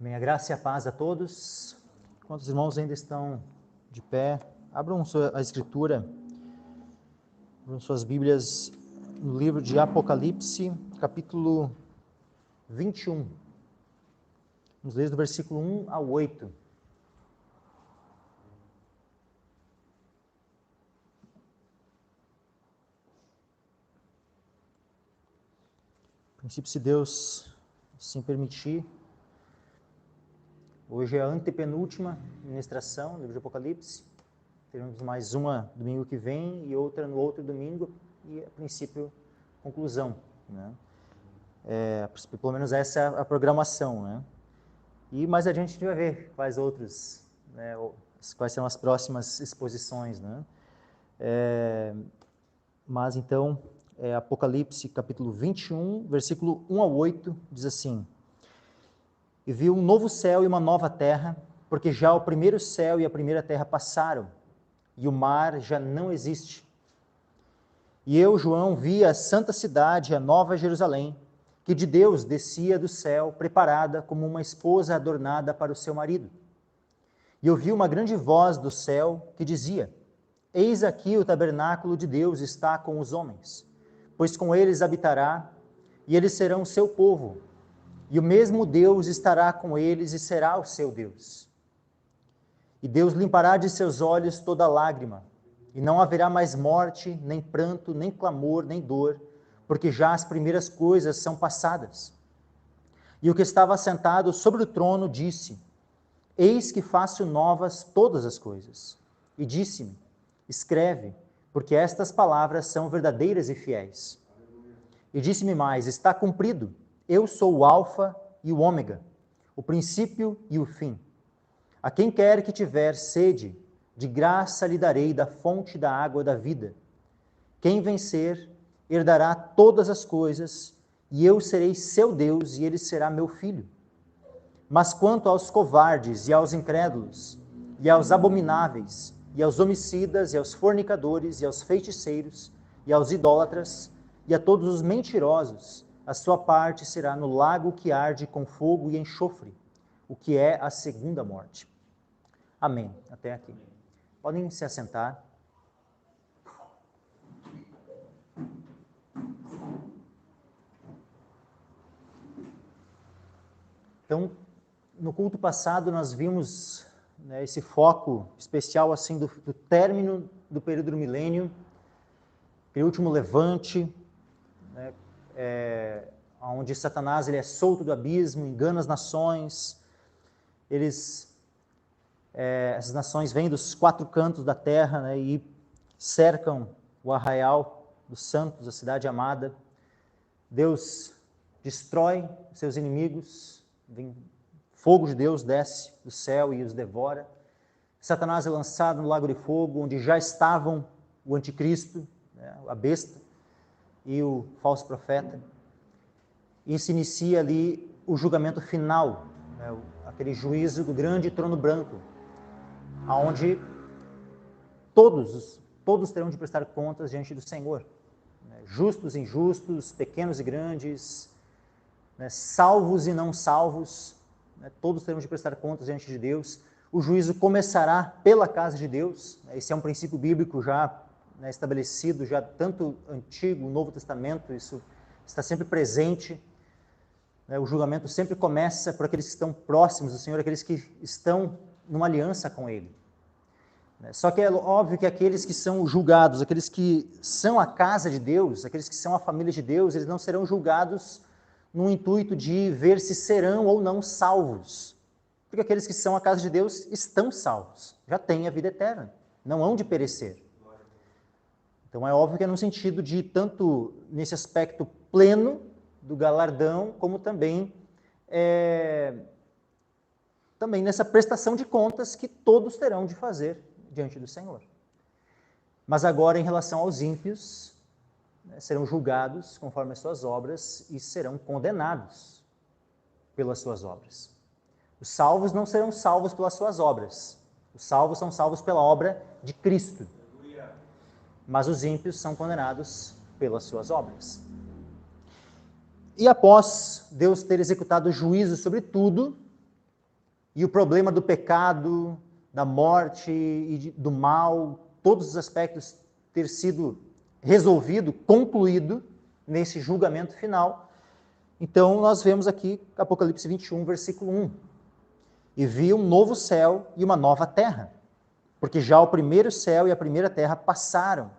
Bem, a graça e a paz a todos. Enquanto os irmãos ainda estão de pé, abram a Escritura, abram suas Bíblias no livro de Apocalipse, capítulo 21. Vamos ler do versículo 1 ao 8. A princípio, se Deus assim permitir, hoje é a antepenúltima ministração do livro de Apocalipse. Teremos mais uma domingo que vem e outra no outro domingo e, a princípio, conclusão, né? Pelo menos essa é a programação, né? E mais adiante a gente vai ver quais outros, né, quais são as próximas exposições, né? Mas então, Apocalipse capítulo 21, versículo 1 ao 8, diz assim: E viu um novo céu e uma nova terra, porque já o primeiro céu e a primeira terra passaram, e o mar já não existe. E eu, João, vi a santa cidade, a nova Jerusalém, que de Deus descia do céu, preparada como uma esposa adornada para o seu marido. E ouvi uma grande voz do céu que dizia: Eis aqui o tabernáculo de Deus está com os homens, pois com eles habitará, e eles serão seu povo, e o mesmo Deus estará com eles e será o seu Deus. E Deus limpará de seus olhos toda lágrima, e não haverá mais morte, nem pranto, nem clamor, nem dor, porque já as primeiras coisas são passadas. E o que estava sentado sobre o trono disse: Eis que faço novas todas as coisas. E disse-me: Escreve, porque estas palavras são verdadeiras e fiéis. E disse-me mais: Está cumprido. Eu sou o Alfa e o Ômega, o princípio e o fim. A quem quer que tiver sede, de graça lhe darei da fonte da água da vida. Quem vencer, herdará todas as coisas, e eu serei seu Deus, e ele será meu filho. Mas quanto aos covardes, e aos incrédulos, e aos abomináveis, e aos homicidas, e aos fornicadores, e aos feiticeiros, e aos idólatras, e a todos os mentirosos, a sua parte será no lago que arde com fogo e enxofre, o que é a segunda morte. Amém. Até aqui. Podem se assentar. Então, no culto passado nós vimos, né, esse foco especial assim do término do período do milênio, aquele último levante, né, onde Satanás ele é solto do abismo, engana as nações. Essas nações vêm dos quatro cantos da terra, né, e cercam o arraial dos santos, a cidade amada. Deus destrói seus inimigos, vem fogo de Deus desce do céu e os devora. Satanás é lançado no lago de fogo, onde já estavam o anticristo, né, a besta, e o falso profeta. E se inicia ali o julgamento final, né, aquele juízo do grande trono branco, onde todos terão de prestar contas diante do Senhor, né, justos e injustos, pequenos e grandes, né, salvos e não salvos, né, todos terão de prestar contas diante de Deus. O juízo começará pela casa de Deus, né, esse é um princípio bíblico já, né, estabelecido, já tanto Antigo, Novo Testamento, isso está sempre presente. O julgamento sempre começa por aqueles que estão próximos do Senhor, aqueles que estão numa aliança com Ele. Só que é óbvio que aqueles que são julgados, aqueles que são a casa de Deus, aqueles que são a família de Deus, eles não serão julgados no intuito de ver se serão ou não salvos. Porque aqueles que são a casa de Deus estão salvos, já têm a vida eterna, não hão de perecer. Então é óbvio que é no sentido de tanto nesse aspecto pleno do galardão, como também nessa prestação de contas que todos terão de fazer diante do Senhor. Mas agora, em relação aos ímpios, né, serão julgados conforme as suas obras e serão condenados pelas suas obras. Os salvos não serão salvos pelas suas obras. Os salvos são salvos pela obra de Cristo. Mas os ímpios são condenados pelas suas obras. E após Deus ter executado o juízo sobre tudo, e o problema do pecado, da morte e do mal, todos os aspectos ter sido resolvido, concluído nesse julgamento final. Então nós vemos aqui Apocalipse 21, versículo 1. E vi um novo céu e uma nova terra, porque já o primeiro céu e a primeira terra passaram,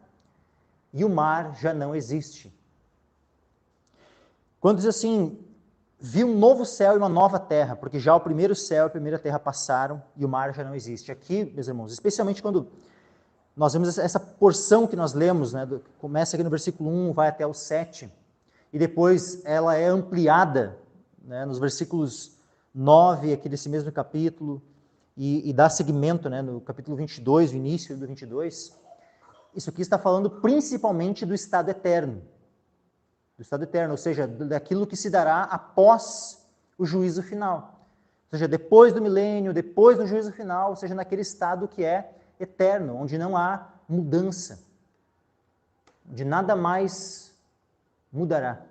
e o mar já não existe. Quando diz assim, vi um novo céu e uma nova terra, porque já o primeiro céu e a primeira terra passaram, e o mar já não existe. Aqui, meus irmãos, especialmente quando nós vemos essa porção que nós lemos, né, começa aqui no versículo 1, vai até o 7, e depois ela é ampliada, né, nos versículos 9, aqui desse mesmo capítulo, e dá seguimento, né, no capítulo 22, o início do 22, isso aqui está falando principalmente do estado eterno. Do estado eterno, ou seja, daquilo que se dará após o juízo final. Ou seja, depois do milênio, depois do juízo final, ou seja, naquele estado que é eterno, onde não há mudança, onde nada mais mudará.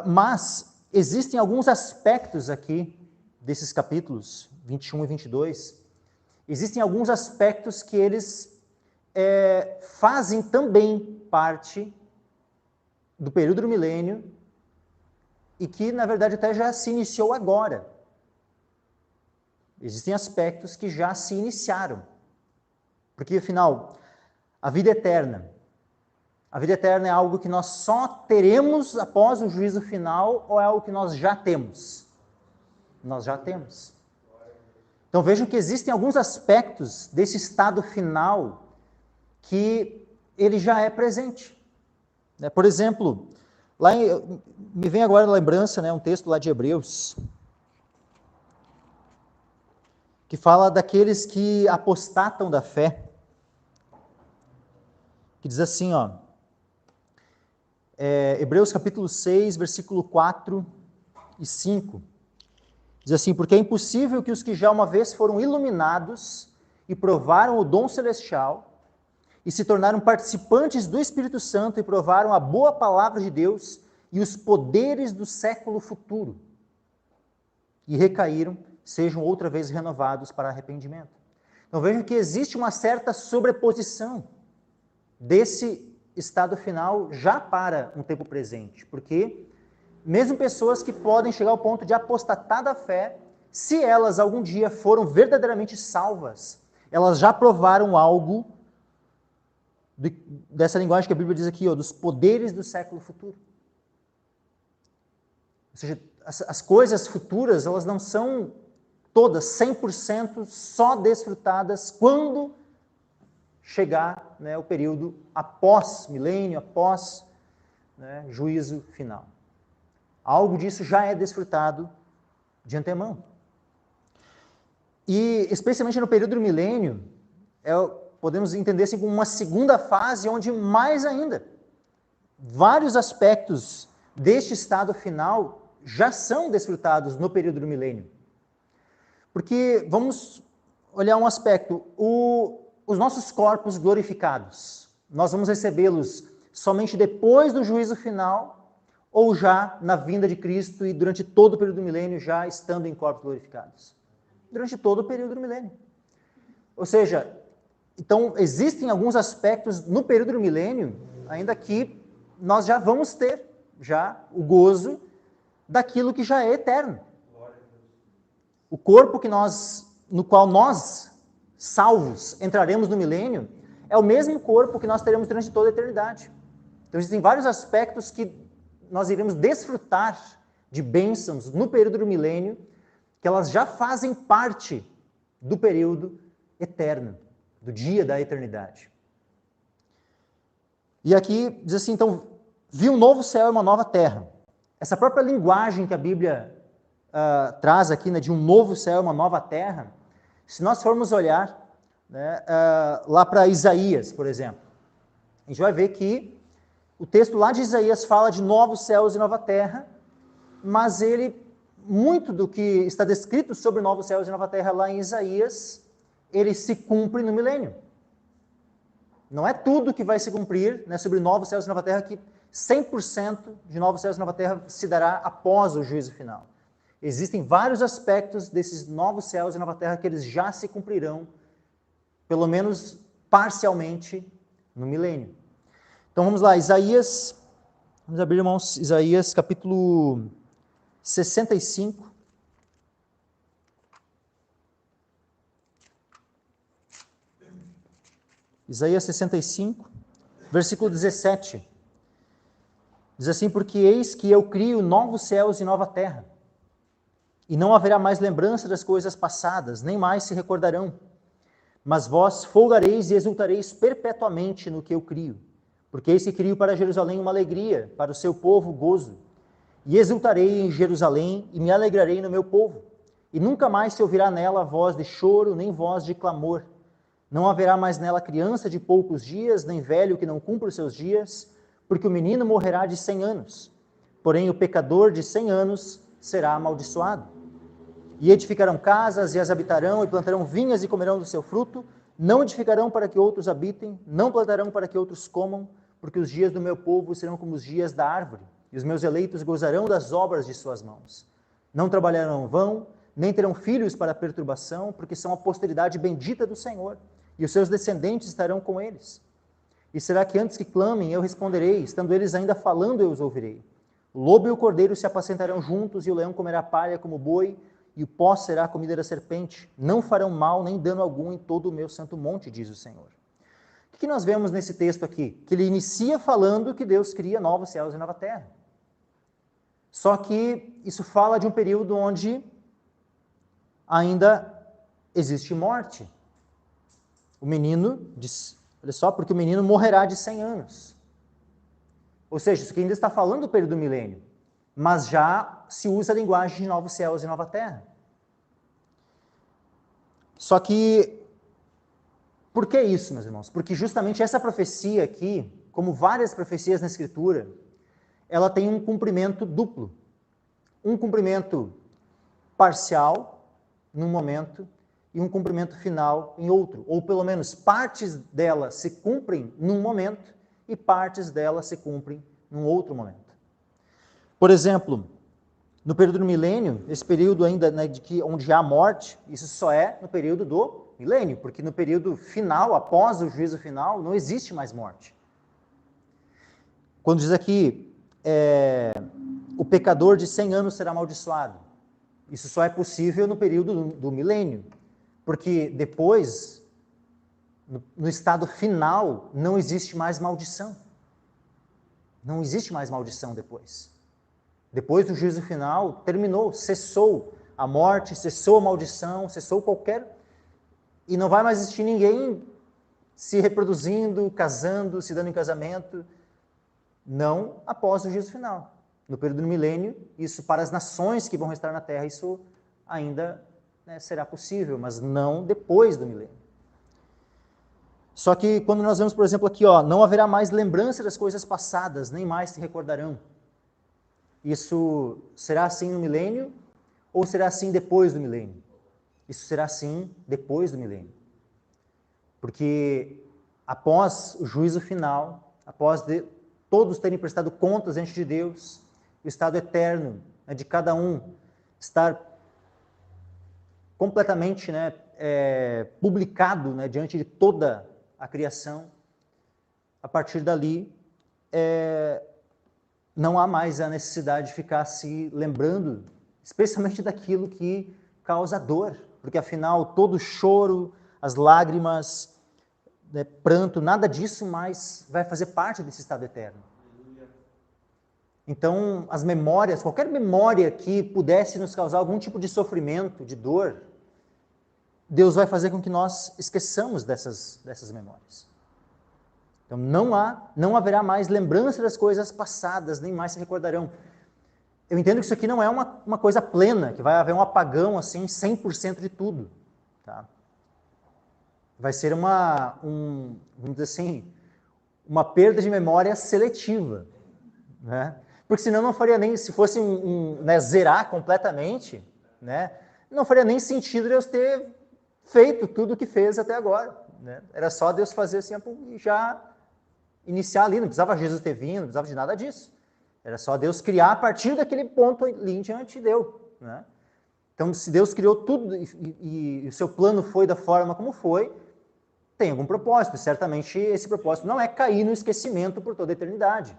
Mas existem alguns aspectos aqui desses capítulos 21 e 22, existem alguns aspectos que eles fazem também parte do período do milênio e que, na verdade, até já se iniciou agora. Existem aspectos que já se iniciaram. Porque, afinal, a vida eterna é algo que nós só teremos após o juízo final ou é algo que nós já temos? Nós já temos. Então vejam que existem alguns aspectos desse estado final que ele já é presente. Por exemplo, me vem agora na lembrança, né, um texto lá de Hebreus, que fala daqueles que apostatam da fé, que diz assim, ó, Hebreus capítulo 6, versículo 4 e 5, diz assim, porque é impossível que os que já uma vez foram iluminados e provaram o dom celestial e se tornaram participantes do Espírito Santo e provaram a boa palavra de Deus e os poderes do século futuro e recaíram, sejam outra vez renovados para arrependimento. Então vejam que existe uma certa sobreposição desse estado final já para um tempo presente, porque mesmo pessoas que podem chegar ao ponto de apostatar da fé, se elas algum dia foram verdadeiramente salvas, elas já provaram algo dessa linguagem que a Bíblia diz aqui, ó, dos poderes do século futuro. Ou seja, as coisas futuras, elas não são todas 100% só desfrutadas quando chegar, né, o período após milênio, após, né, juízo final. Algo disso já é desfrutado de antemão. E, especialmente no período do milênio, podemos entender assim como uma segunda fase, onde mais ainda, vários aspectos deste estado final já são desfrutados no período do milênio. Porque, vamos olhar um aspecto, os nossos corpos glorificados, nós vamos recebê-los somente depois do juízo final, ou já na vinda de Cristo e durante todo o período do milênio, já estando em corpos glorificados? Durante todo o período do milênio. Ou seja, então existem alguns aspectos no período do milênio, ainda que nós já vamos ter já o gozo daquilo que já é eterno. O corpo no qual nós, salvos, entraremos no milênio, é o mesmo corpo que nós teremos durante toda a eternidade. Então existem vários aspectos que nós iremos desfrutar de bênçãos no período do milênio, que elas já fazem parte do período eterno, do dia da eternidade. E aqui diz assim, então, vi um novo céu e uma nova terra. Essa própria linguagem que a Bíblia traz aqui, né, de um novo céu e uma nova terra, se nós formos olhar, né, lá para Isaías, por exemplo, a gente vai ver que o texto lá de Isaías fala de novos céus e nova terra, mas muito do que está descrito sobre novos céus e nova terra lá em Isaías, ele se cumpre no milênio. Não é tudo que vai se cumprir, né, sobre novos céus e nova terra, que 100% de novos céus e nova terra se dará após o juízo final. Existem vários aspectos desses novos céus e nova terra que eles já se cumprirão, pelo menos parcialmente, no milênio. Então vamos lá, Isaías, vamos abrir, irmãos, Isaías capítulo 65. Isaías 65, versículo 17. Diz assim: porque eis que eu crio novos céus e nova terra, e não haverá mais lembrança das coisas passadas, nem mais se recordarão. Mas vós folgareis e exultareis perpetuamente no que eu crio, porque eis que crio para Jerusalém uma alegria, para o seu povo gozo. E exultarei em Jerusalém e me alegrarei no meu povo, e nunca mais se ouvirá nela voz de choro, nem voz de clamor. Não haverá mais nela criança de poucos dias, nem velho que não cumpra os seus dias, porque o menino morrerá de 100 anos, porém o pecador de 100 anos será amaldiçoado. E edificarão casas e as habitarão, e plantarão vinhas e comerão do seu fruto, não edificarão para que outros habitem, não plantarão para que outros comam, porque os dias do meu povo serão como os dias da árvore, e os meus eleitos gozarão das obras de suas mãos. Não trabalharão em vão, nem terão filhos para perturbação, porque são a posteridade bendita do Senhor, e os seus descendentes estarão com eles. E será que antes que clamem, eu responderei, estando eles ainda falando, eu os ouvirei. O lobo e o cordeiro se apacentarão juntos, e o leão comerá palha como boi, e o pó será a comida da serpente. Não farão mal nem dano algum em todo o meu santo monte, diz o Senhor. O que nós vemos nesse texto aqui? Que ele inicia falando que Deus cria novos céus e nova terra. Só que isso fala de um período onde ainda existe morte. O menino, olha só, porque o menino morrerá de 100 anos. Ou seja, isso aqui ainda está falando do período do milênio, mas já se usa a linguagem de novos céus e nova terra. Só que, por que isso, meus irmãos? Porque justamente essa profecia aqui, como várias profecias na Escritura, ela tem um cumprimento duplo. Um cumprimento parcial, num momento, e um cumprimento final em outro. Ou pelo menos partes dela se cumprem num momento e partes dela se cumprem num outro momento. Por exemplo, no período do milênio, esse período ainda, né, onde há morte, isso só é no período do milênio, porque no período final, após o juízo final, não existe mais morte. Quando diz aqui, o pecador de 100 anos será amaldiçoado, isso só é possível no período do milênio, porque depois, no estado final, não existe mais maldição. Não existe mais maldição depois. Depois do juízo final, terminou, cessou a morte, cessou a maldição, cessou qualquer... E não vai mais existir ninguém se reproduzindo, casando, se dando em casamento. Não após o juízo final. No período do milênio, isso para as nações que vão restar na terra, isso ainda será possível, mas não depois do milênio. Só que quando nós vemos, por exemplo, aqui, não haverá mais lembrança das coisas passadas, nem mais se recordarão. Isso será assim no milênio ou será assim depois do milênio? Isso será assim depois do milênio. Porque após o juízo final, após todos terem prestado contas diante de Deus, o estado eterno de cada um estar completamente publicado diante de toda a criação, a partir dali não há mais a necessidade de ficar se lembrando, especialmente daquilo que causa dor, porque afinal todo choro, as lágrimas, pranto, nada disso mais vai fazer parte desse estado eterno. Então, as memórias, qualquer memória que pudesse nos causar algum tipo de sofrimento, de dor, Deus vai fazer com que nós esqueçamos dessas memórias. Então, não haverá mais lembrança das coisas passadas, nem mais se recordarão. Eu entendo que isso aqui não é uma coisa plena, que vai haver um apagão, assim, 100% de tudo. Tá? Vai ser vamos dizer assim, uma perda de memória seletiva. Né? Porque senão não faria nem, se fosse zerar completamente, não faria nem sentido Deus ter feito tudo o que fez até agora. Era só Deus fazer assim e já iniciar ali, não precisava Jesus ter vindo, não precisava de nada disso. Era só Deus criar a partir daquele ponto ali em diante, deu. Então, se Deus criou tudo e o seu plano foi da forma como foi, tem algum propósito. Certamente esse propósito não é cair no esquecimento por toda a eternidade.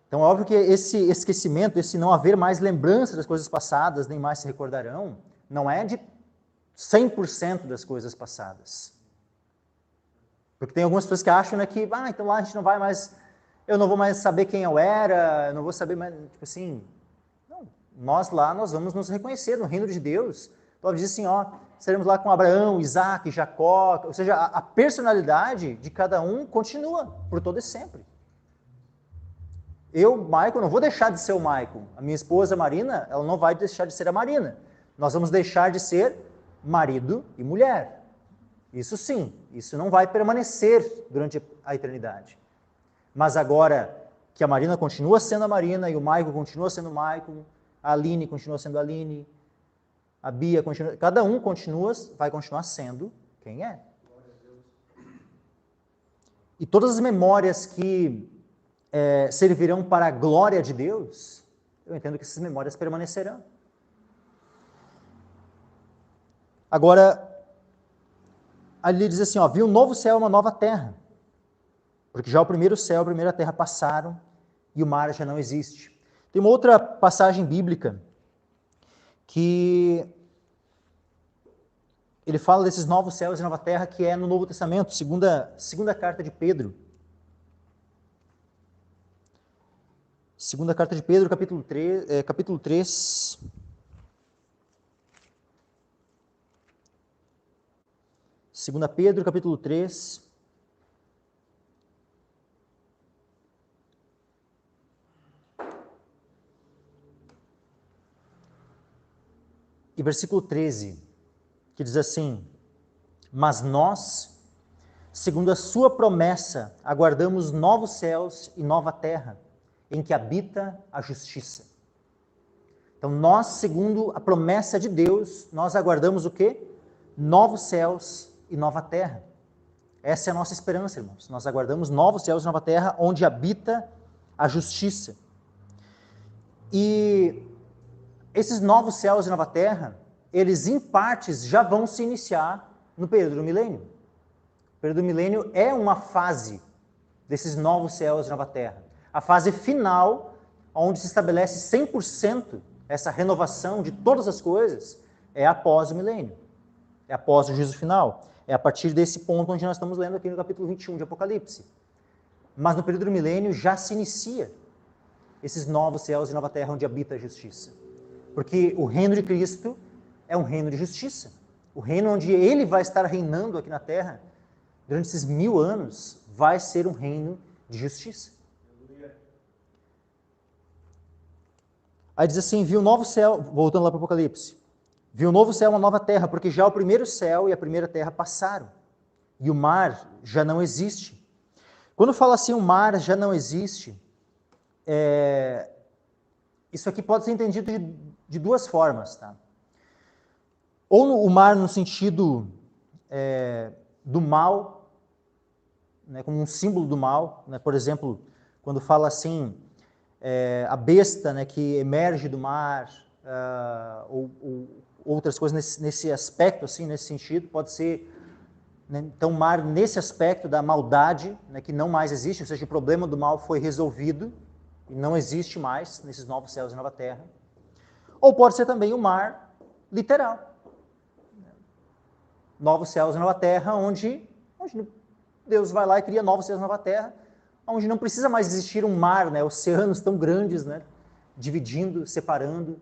Então, é óbvio que esse esquecimento, esse não haver mais lembrança das coisas passadas, nem mais se recordarão, não é de 100% das coisas passadas. Porque tem algumas pessoas que acham, né, que, então lá a gente não vai mais, eu não vou mais saber quem eu era, eu não vou saber mais, tipo assim, não, nós vamos nos reconhecer no reino de Deus. Paulo diz assim, seremos lá com Abraão, Isaac, Jacó, ou seja, a personalidade de cada um continua por todo e sempre. Eu, Michael, não vou deixar de ser o Michael. A minha esposa, Marina, ela não vai deixar de ser a Marina. Nós vamos deixar de ser marido e mulher. Isso sim, isso não vai permanecer durante a eternidade. Mas agora que a Marina continua sendo a Marina e o Michael continua sendo o Michael, a Aline continua sendo a Aline, a Bia continua... Cada um vai continuar sendo quem é. E todas as memórias que servirão para a glória de Deus, eu entendo que essas memórias permanecerão. Agora, ali diz assim, vi um novo céu e uma nova terra, porque já o primeiro céu e a primeira terra passaram e o mar já não existe. Tem uma outra passagem bíblica que ele fala desses novos céus e nova terra, que é no Novo Testamento, segunda carta de Pedro. Segunda carta de Pedro, capítulo 3. Segunda Pedro, capítulo 3. E versículo 13, que diz assim: mas nós, segundo a sua promessa, aguardamos novos céus e nova terra, em que habita a justiça. Então nós, segundo a promessa de Deus, nós aguardamos o quê? Novos céus e nova terra. Essa é a nossa esperança, irmãos. Nós aguardamos novos céus e nova terra, onde habita a justiça. E esses novos céus e nova terra, eles em partes já vão se iniciar no período do milênio. O período do milênio é uma fase desses novos céus e nova terra. A fase final, onde se estabelece 100% essa renovação de todas as coisas, é após o milênio. É após o juízo final. É a partir desse ponto onde nós estamos lendo aqui no capítulo 21 de Apocalipse. Mas no período do milênio já se inicia esses novos céus e nova terra onde habita a justiça. Porque o reino de Cristo é um reino de justiça. O reino onde ele vai estar reinando aqui na terra, durante esses 1000 anos, vai ser um reino de justiça. Aí diz assim, viu um novo céu, voltando lá para o Apocalipse, viu um novo céu e uma nova terra, porque já o primeiro céu e a primeira terra passaram, e o mar já não existe. Quando fala assim, o mar já não existe, isso aqui pode ser entendido de duas formas, tá? Ou o mar no sentido do mal, né, como um símbolo do mal, né? Por exemplo, quando fala assim, a besta, né, que emerge do mar, ou outras coisas nesse aspecto, assim, nesse sentido, pode ser, né, então, mar nesse aspecto da maldade, né, que não mais existe, ou seja, o problema do mal foi resolvido, e não existe mais nesses novos céus e nova terra. Ou pode ser também o mar literal. Novos céus e nova terra, onde Deus vai lá e cria novos céus e nova terra, onde não precisa mais existir um mar, né, oceanos tão grandes, né, dividindo, separando,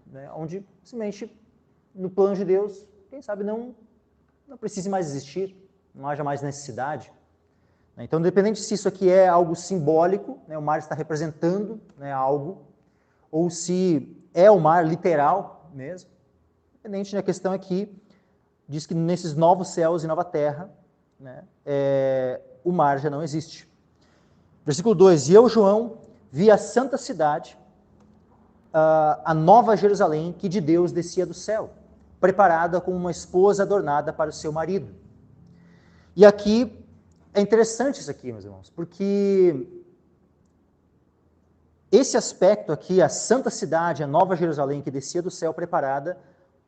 né, onde simplesmente no plano de Deus, quem sabe não precise mais existir, não haja mais necessidade. Então, independente se isso aqui é algo simbólico, né, o mar está representando, né, algo, ou se é o mar literal mesmo, independente, né, a questão aqui diz que nesses novos céus e nova terra, né, o mar já não existe. Versículo 2, e eu, João, vi a santa cidade, a nova Jerusalém, que de Deus descia do céu, preparada como uma esposa adornada para o seu marido. E aqui, é interessante isso aqui, meus irmãos, porque esse aspecto aqui, a santa cidade, a nova Jerusalém que descia do céu preparada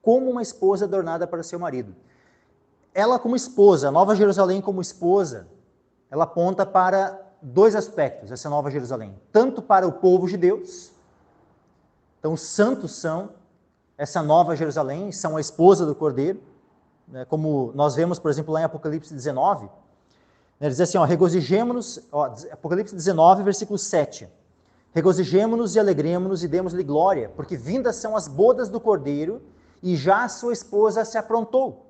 como uma esposa adornada para o seu marido. Ela como esposa, a nova Jerusalém como esposa, ela aponta para dois aspectos, essa nova Jerusalém. Tanto para o povo de Deus, então os santos são essa nova Jerusalém, são a esposa do Cordeiro, né, como nós vemos, por exemplo, lá em Apocalipse 19, né, diz assim, regozijemo-nos, Apocalipse 19, versículo 7, regozijemo-nos e alegremo-nos e demos-lhe glória, porque vindas são as bodas do Cordeiro, e já a sua esposa se aprontou.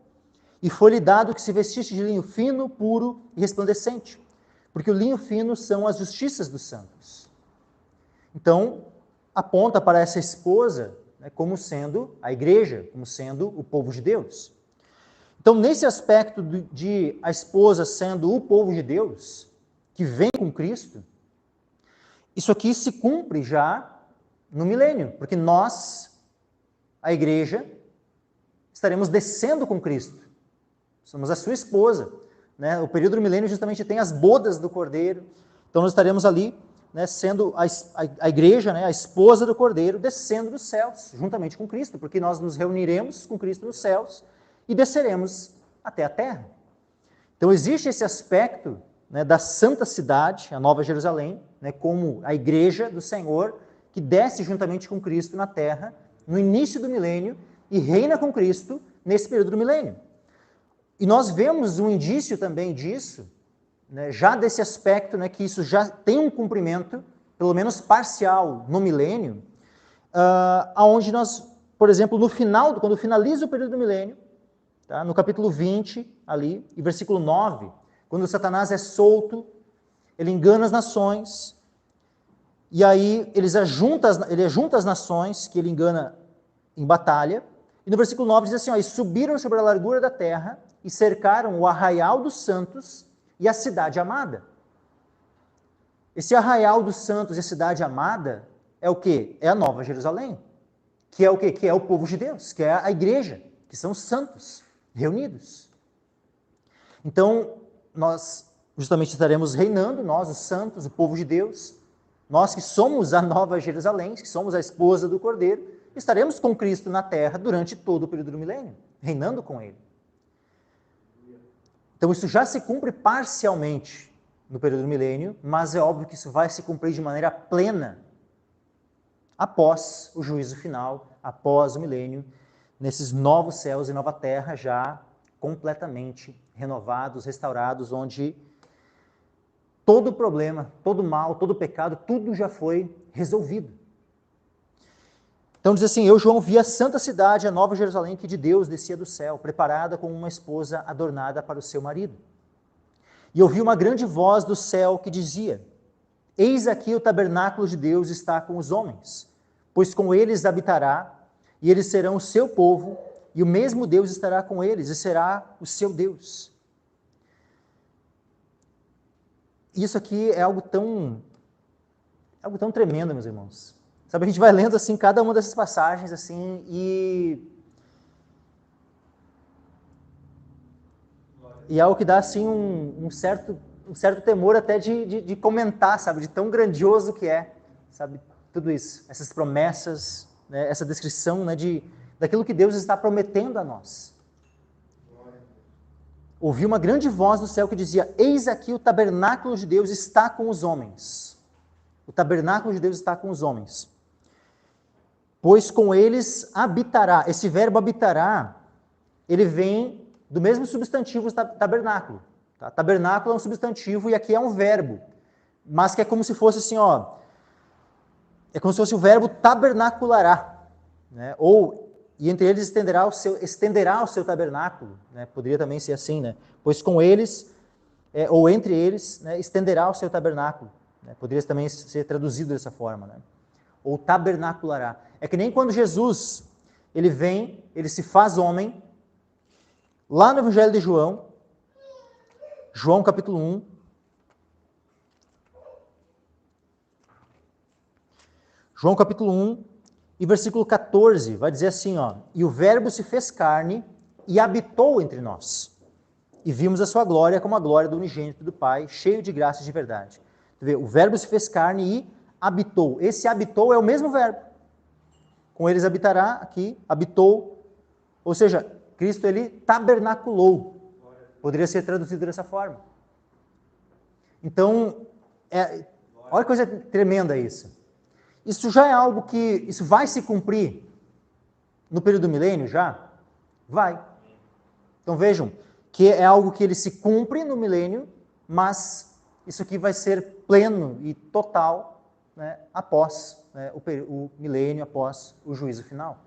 E foi-lhe dado que se vestisse de linho fino, puro e resplandecente, porque o linho fino são as justiças dos santos. Então, aponta para essa esposa, né, como sendo a igreja, como sendo o povo de Deus. Então, nesse aspecto de a esposa sendo o povo de Deus, que vem com Cristo, isso aqui se cumpre já no milênio, porque nós, a igreja, estaremos descendo com Cristo. Somos a sua esposa. Né? O período do milênio justamente tem as bodas do Cordeiro. Então nós estaremos ali, né, sendo a igreja, né, a esposa do Cordeiro, descendo dos céus, juntamente com Cristo, porque nós nos reuniremos com Cristo nos céus e desceremos até a terra. Então existe esse aspecto, né, da santa cidade, a Nova Jerusalém, né, como a igreja do Senhor, que desce juntamente com Cristo na terra, no início do milênio, e reina com Cristo nesse período do milênio. E nós vemos um indício também disso, né, já desse aspecto, né, que isso já tem um cumprimento, pelo menos parcial, no milênio, aonde nós, por exemplo, no final, quando finaliza o período do milênio, tá, no capítulo 20, ali, e versículo 9, quando Satanás é solto, ele engana as nações, e aí ele ajunta as nações que ele engana em batalha, e no versículo 9 diz assim, e subiram sobre a largura da terra, e cercaram o arraial dos santos e a cidade amada. Esse arraial dos santos e a cidade amada é o quê? É a Nova Jerusalém, que é o quê? Que é o povo de Deus, que é a igreja, que são os santos reunidos. Então, nós justamente estaremos reinando, nós, os santos, o povo de Deus, nós que somos a Nova Jerusalém, que somos a esposa do Cordeiro, estaremos com Cristo na terra durante todo o período do milênio, reinando com Ele. Então isso já se cumpre parcialmente no período do milênio, mas é óbvio que isso vai se cumprir de maneira plena após o juízo final, após o milênio, nesses novos céus e nova terra já completamente renovados, restaurados, onde todo problema, todo mal, todo pecado, tudo já foi resolvido. Então diz assim, eu, João, vi a santa cidade, a Nova Jerusalém, que de Deus descia do céu, preparada como uma esposa adornada para o seu marido. E ouvi uma grande voz do céu que dizia, eis aqui o tabernáculo de Deus está com os homens, pois com eles habitará, e eles serão o seu povo, e o mesmo Deus estará com eles, e será o seu Deus. Isso aqui é algo tão tremendo, meus irmãos. Sabe, a gente vai lendo assim cada uma dessas passagens assim e é algo que dá assim um certo temor até de comentar, sabe, de tão grandioso que é, sabe, tudo isso, essas promessas, né, essa descrição, né, daquilo que Deus está prometendo a nós. Ouvi uma grande voz do céu que dizia, eis aqui o tabernáculo de Deus está com os homens. O tabernáculo de Deus está com os homens. Pois com eles habitará. Esse verbo habitará, ele vem do mesmo substantivo tabernáculo. Tá? Tabernáculo é um substantivo e aqui é um verbo. Mas que é como se fosse assim, é como se fosse o verbo tabernaculará. Né? E entre eles estenderá o seu tabernáculo. Né? Poderia também ser assim, né? Pois com eles, ou entre eles, né, estenderá o seu tabernáculo. Né? Poderia também ser traduzido dessa forma, né? Ou tabernaculará. É que nem quando Jesus, ele vem, ele se faz homem, lá no Evangelho de João, João capítulo 1, João capítulo 1 e versículo 14, vai dizer assim, e o verbo se fez carne e habitou entre nós, e vimos a sua glória como a glória do unigênito do Pai, cheio de graça e de verdade. O verbo se fez carne e habitou. Esse habitou é o mesmo verbo. Com eles habitará, aqui, habitou. Ou seja, Cristo, ele tabernaculou. Poderia ser traduzido dessa forma. Então, olha que coisa tremenda isso. Isso já é algo que, isso vai se cumprir no período do milênio já? Vai. Então vejam, que é algo que ele se cumpre no milênio, mas isso aqui vai ser pleno e total, né, após, né, o milênio, após o juízo final.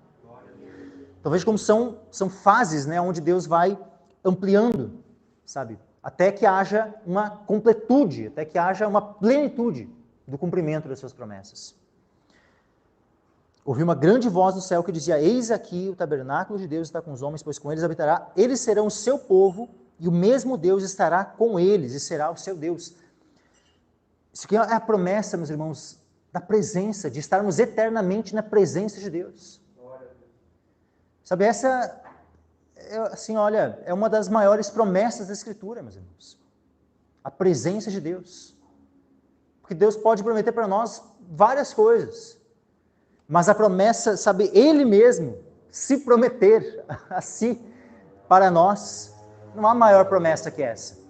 Então veja como são fases, né, onde Deus vai ampliando, sabe? Até que haja uma completude, até que haja uma plenitude do cumprimento das suas promessas. Ouvi uma grande voz do céu que dizia: eis aqui o tabernáculo de Deus está com os homens, pois com eles habitará. Eles serão o seu povo, e o mesmo Deus estará com eles, e será o seu Deus. Isso aqui é a promessa, meus irmãos, da presença, de estarmos eternamente na presença de Deus. Sabe, essa, assim, olha, é uma das maiores promessas da Escritura, meus irmãos. A presença de Deus. Porque Deus pode prometer para nós várias coisas. Mas a promessa, sabe, Ele mesmo se prometer assim para nós, não há maior promessa que essa.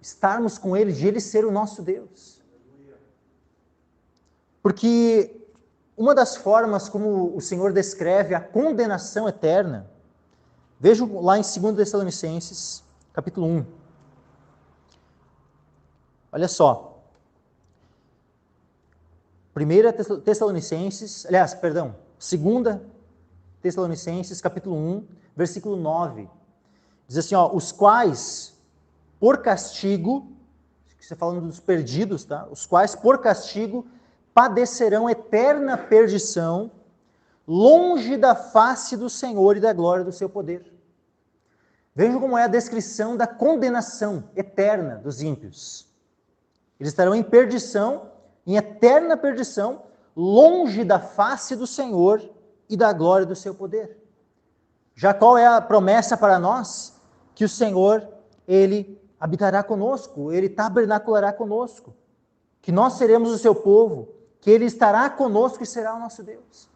Estarmos com Ele, de Ele ser o nosso Deus. Porque uma das formas como o Senhor descreve a condenação eterna, vejam lá em 2 Tessalonicenses, capítulo 1. Olha só. 2 Tessalonicenses, 2 Tessalonicenses, capítulo 1, versículo 9. Diz assim, ó, os quais, por castigo, você falando dos perdidos, tá? Os quais, por castigo, padecerão eterna perdição, longe da face do Senhor e da glória do seu poder. Vejam como é a descrição da condenação eterna dos ímpios. Eles estarão em perdição, em eterna perdição, longe da face do Senhor e da glória do seu poder. Já qual é a promessa para nós? Que o Senhor, Ele habitará conosco, Ele tabernaculará conosco, que nós seremos o seu povo, que Ele estará conosco e será o nosso Deus.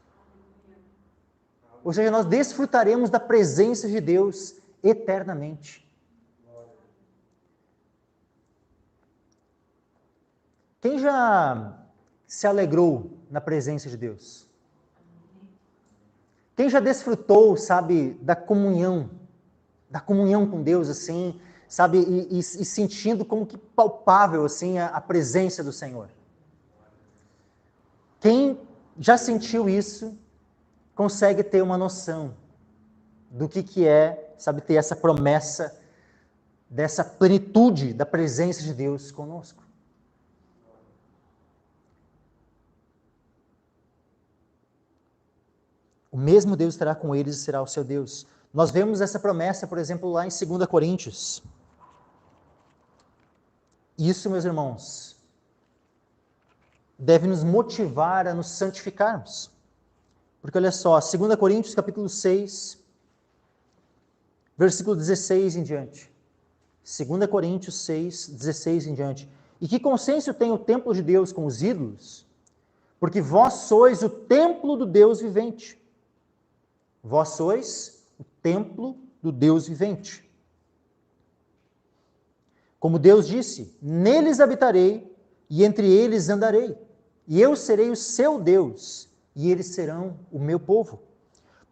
Ou seja, nós desfrutaremos da presença de Deus eternamente. Quem já se alegrou na presença de Deus? Quem já desfrutou, sabe, da comunhão com Deus, assim, sabe, e sentindo como que palpável, assim, a presença do Senhor? Quem já sentiu isso, consegue ter uma noção do que é, sabe, ter essa promessa dessa plenitude da presença de Deus conosco. O mesmo Deus estará com eles e será o seu Deus. Nós vemos essa promessa, por exemplo, lá em 2 Coríntios. Isso, meus irmãos, deve nos motivar a nos santificarmos. Porque olha só, 2 Coríntios capítulo 6, versículo 16 em diante. 2 Coríntios 6, 16 em diante. E que consciência tem o templo de Deus com os ídolos? Porque vós sois o templo do Deus vivente. Vós sois o templo do Deus vivente. Como Deus disse, neles habitarei e entre eles andarei. E eu serei o seu Deus e eles serão o meu povo.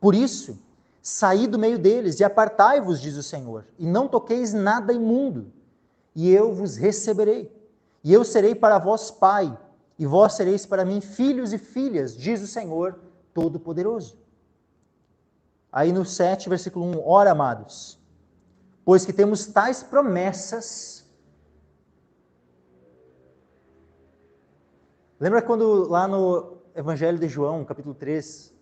Por isso, saí do meio deles e apartai-vos, diz o Senhor, e não toqueis nada imundo, e eu vos receberei. E eu serei para vós pai, e vós sereis para mim filhos e filhas, diz o Senhor Todo-Poderoso. Aí no 7, versículo 1, ora, amados, pois que temos tais promessas. Lembra quando lá no Evangelho de João, capítulo 3,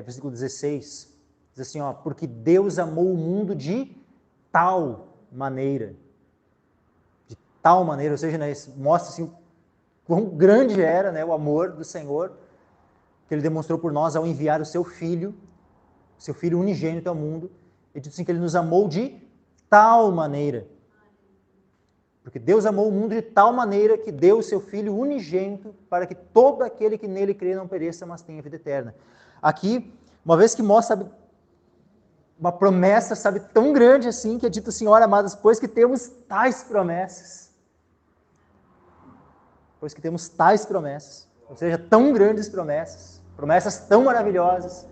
versículo 16, diz assim, ó, porque Deus amou o mundo de tal maneira, ou seja, né, mostra assim, quão grande era, né, o amor do Senhor, que Ele demonstrou por nós ao enviar o seu Filho unigênito ao mundo. Ele diz assim que Ele nos amou de tal maneira. Porque Deus amou o mundo de tal maneira que deu o seu Filho unigênito para que todo aquele que nele crê não pereça, mas tenha vida eterna. Aqui, uma vez que mostra, sabe, uma promessa, sabe, tão grande assim, que é dito assim, ora, amados, pois que temos tais promessas, ou seja, tão grandes promessas, promessas tão maravilhosas,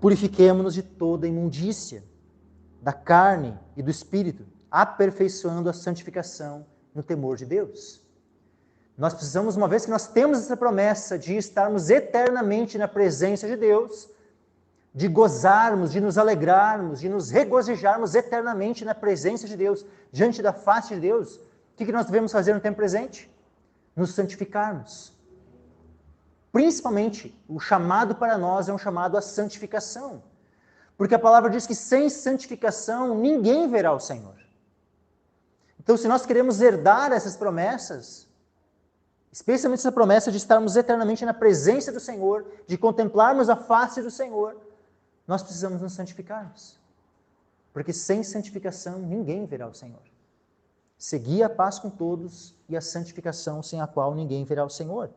purifiquemo-nos de toda imundícia, da carne e do espírito, aperfeiçoando a santificação no temor de Deus. Nós precisamos, uma vez que nós temos essa promessa de estarmos eternamente na presença de Deus, de gozarmos, de nos alegrarmos, de nos regozijarmos eternamente na presença de Deus, diante da face de Deus, o que nós devemos fazer no tempo presente? Nos santificarmos. Principalmente, o chamado para nós é um chamado à santificação. Porque a palavra diz que sem santificação ninguém verá o Senhor. Então, se nós queremos herdar essas promessas, especialmente essa promessa de estarmos eternamente na presença do Senhor, de contemplarmos a face do Senhor, nós precisamos nos santificarmos. Porque sem santificação ninguém verá o Senhor. Segui a paz com todos e a santificação sem a qual ninguém verá o Senhor.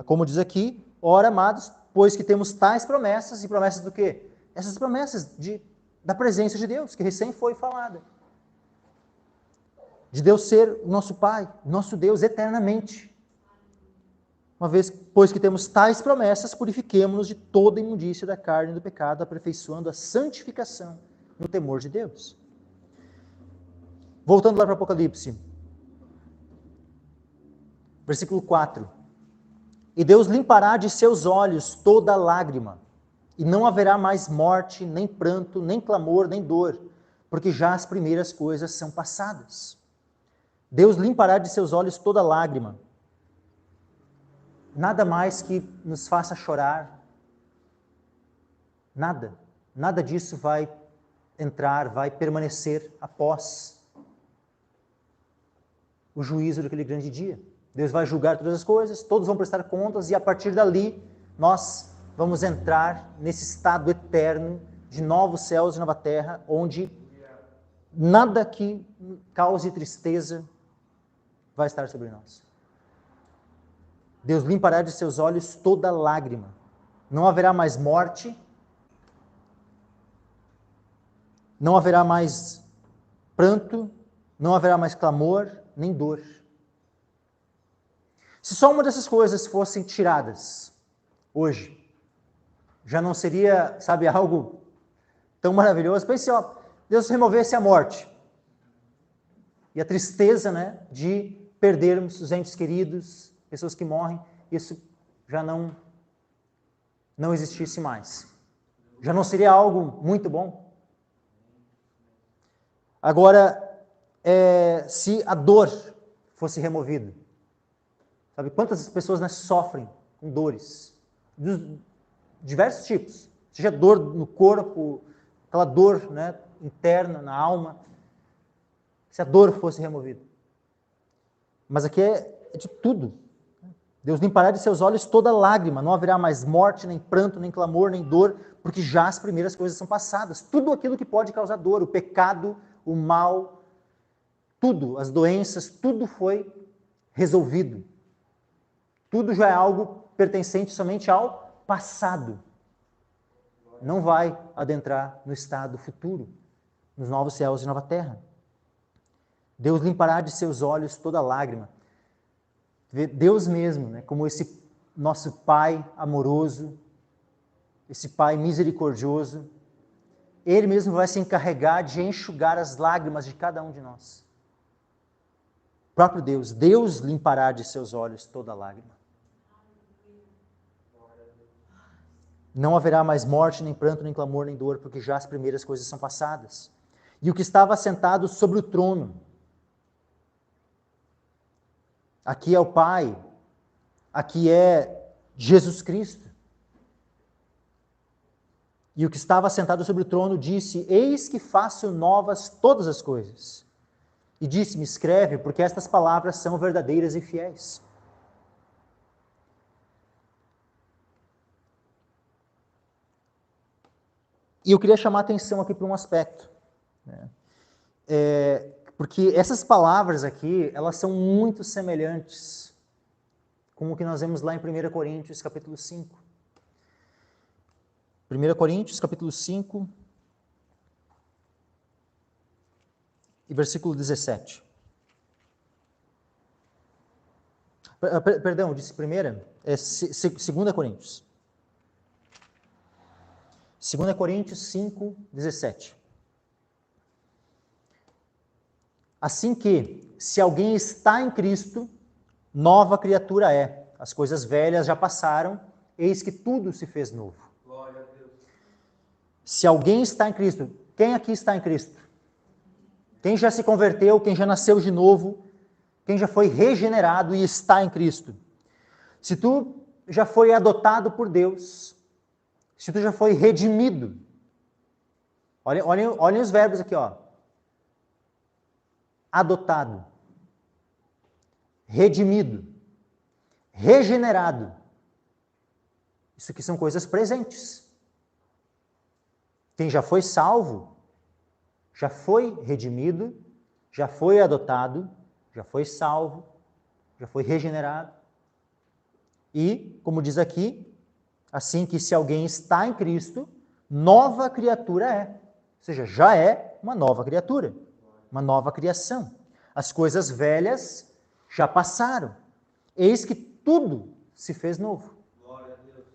Como diz aqui, ora, amados, pois que temos tais promessas, e promessas do quê? Essas promessas da presença de Deus, que recém foi falada. De Deus ser o nosso Pai, nosso Deus eternamente. Uma vez, pois que temos tais promessas, purifiquemo-nos de toda imundícia da carne e do pecado, aperfeiçoando a santificação no temor de Deus. Voltando lá para o Apocalipse. Versículo 4. E Deus limpará de seus olhos toda lágrima, e não haverá mais morte, nem pranto, nem clamor, nem dor, porque já as primeiras coisas são passadas. Deus limpará de seus olhos toda lágrima. Nada mais que nos faça chorar. Nada disso vai entrar, vai permanecer após o juízo daquele grande dia. Deus vai julgar todas as coisas, todos vão prestar contas e a partir dali nós vamos entrar nesse estado eterno de novos céus e nova terra, onde nada que cause tristeza vai estar sobre nós. Deus limpará de seus olhos toda lágrima. Não haverá mais morte, não haverá mais pranto, não haverá mais clamor, nem dor. Se só uma dessas coisas fossem tiradas hoje, já não seria, sabe, algo tão maravilhoso. Pense, ó, Deus removesse a morte e a tristeza, né, de perdermos os entes queridos, pessoas que morrem, isso já não existisse mais. Já não seria algo muito bom? Agora, se a dor fosse removida, sabe quantas pessoas, né, sofrem com dores? Dos diversos tipos. Seja dor no corpo, aquela dor, né, interna, na alma. Se a dor fosse removida. Mas aqui é de tudo. Deus limpará de seus olhos toda lágrima. Não haverá mais morte, nem pranto, nem clamor, nem dor, porque já as primeiras coisas são passadas. Tudo aquilo que pode causar dor, o pecado, o mal, tudo, as doenças, tudo foi resolvido. Tudo já é algo pertencente somente ao passado. Não vai adentrar no estado futuro, nos novos céus e nova terra. Deus limpará de seus olhos toda lágrima. Deus mesmo, né, como esse nosso Pai amoroso, esse Pai misericordioso, Ele mesmo vai se encarregar de enxugar as lágrimas de cada um de nós. O próprio Deus limpará de seus olhos toda lágrima. Não haverá mais morte, nem pranto, nem clamor, nem dor, porque já as primeiras coisas são passadas. E o que estava sentado sobre o trono, aqui é o Pai, aqui é Jesus Cristo. E o que estava sentado sobre o trono disse: Eis que faço novas todas as coisas. E disse-me: Escreve, porque estas palavras são verdadeiras e fiéis. E eu queria chamar a atenção aqui para um aspecto, né? Porque essas palavras aqui, elas são muito semelhantes com o que nós vemos lá em 1 Coríntios, capítulo 5. 1 Coríntios, capítulo 5, e versículo 17. Perdão, eu disse primeira, é 2 Coríntios. 2 Coríntios 5, 17. Assim que, se alguém está em Cristo, nova criatura é. As coisas velhas já passaram, eis que tudo se fez novo. Glória a Deus. Se alguém está em Cristo, quem aqui está em Cristo? Quem já se converteu, quem já nasceu de novo, quem já foi regenerado e está em Cristo? Se tu já foi adotado por Deus, se tu já foi redimido, olhem os verbos aqui, ó. Adotado, redimido, regenerado. Isso aqui são coisas presentes. Quem já foi salvo, já foi redimido, já foi adotado, já foi salvo, já foi regenerado. E, como diz aqui, assim que se alguém está em Cristo, nova criatura é. Ou seja, já é uma nova criatura, uma nova criação. As coisas velhas já passaram. Eis que tudo se fez novo. Glória a Deus.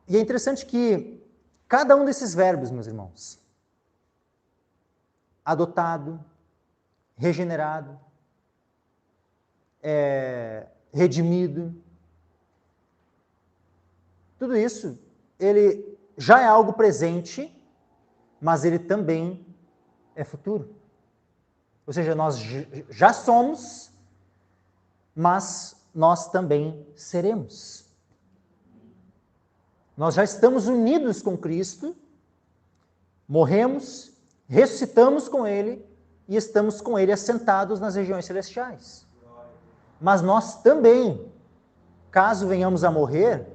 E é interessante que cada um desses verbos, meus irmãos, adotado, regenerado, redimido, tudo isso, ele já é algo presente, mas ele também é futuro. Ou seja, nós já somos, mas nós também seremos. Nós já estamos unidos com Cristo, morremos, ressuscitamos com Ele e estamos com Ele assentados nas regiões celestiais. Mas nós também, caso venhamos a morrer,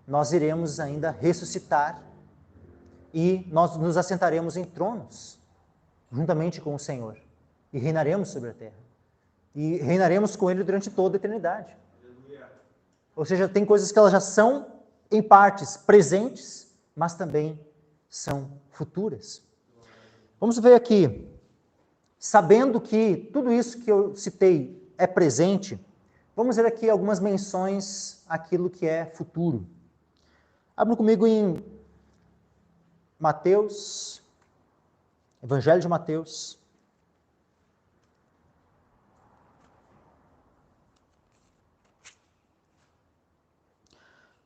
nós iremos ainda ressuscitar e nós nos assentaremos em tronos, juntamente com o Senhor, e reinaremos sobre a terra. E reinaremos com Ele durante toda a eternidade. Ou seja, tem coisas que elas já são, em partes, presentes, mas também são futuras. Vamos ver aqui, sabendo que tudo isso que eu citei é presente, vamos ver aqui algumas menções àquilo que é futuro. Abram comigo em Mateus, Evangelho de Mateus,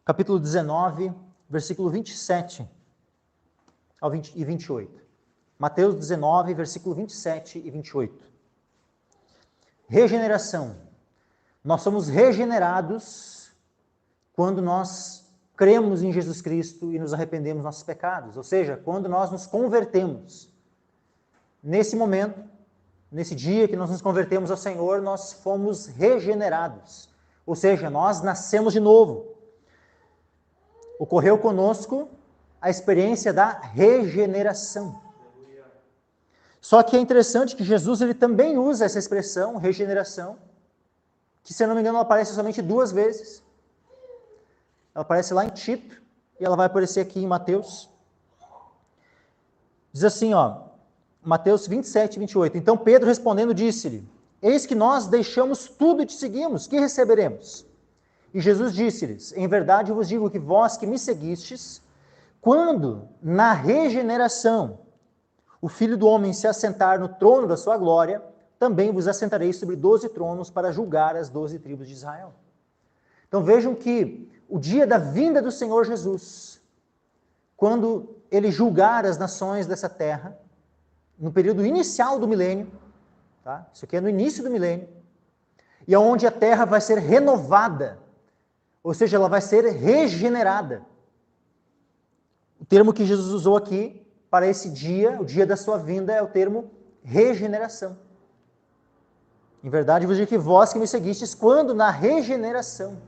capítulo 19, versículo 27 e 28. Mateus 19, versículo 27 e 28. Regeneração. Nós somos regenerados quando nós cremos em Jesus Cristo e nos arrependemos dos nossos pecados. Ou seja, quando nós nos convertemos. Nesse momento, nesse dia que nós nos convertemos ao Senhor, nós fomos regenerados. Ou seja, nós nascemos de novo. Ocorreu conosco a experiência da regeneração. Só que é interessante que Jesus ele também usa essa expressão, regeneração, que, se eu não me engano, ela aparece somente 2 vezes. Ela aparece lá em Tito e ela vai aparecer aqui em Mateus. Diz assim, ó, Mateus 27, 28. Então Pedro respondendo disse-lhe, eis que nós deixamos tudo e te seguimos, que receberemos? E Jesus disse-lhes, em verdade eu vos digo que vós que me seguistes, quando na regeneração o Filho do Homem se assentar no trono da sua glória, também vos assentareis sobre 12 tronos para julgar as 12 tribos de Israel. Então vejam que o dia da vinda do Senhor Jesus, quando ele julgar as nações dessa terra, no período inicial do milênio, tá? Isso aqui é no início do milênio, e onde a terra vai ser renovada, ou seja, ela vai ser regenerada. O termo que Jesus usou aqui para esse dia, o dia da sua vinda, é o termo regeneração. Em verdade, vos digo que vós que me seguistes, quando na regeneração,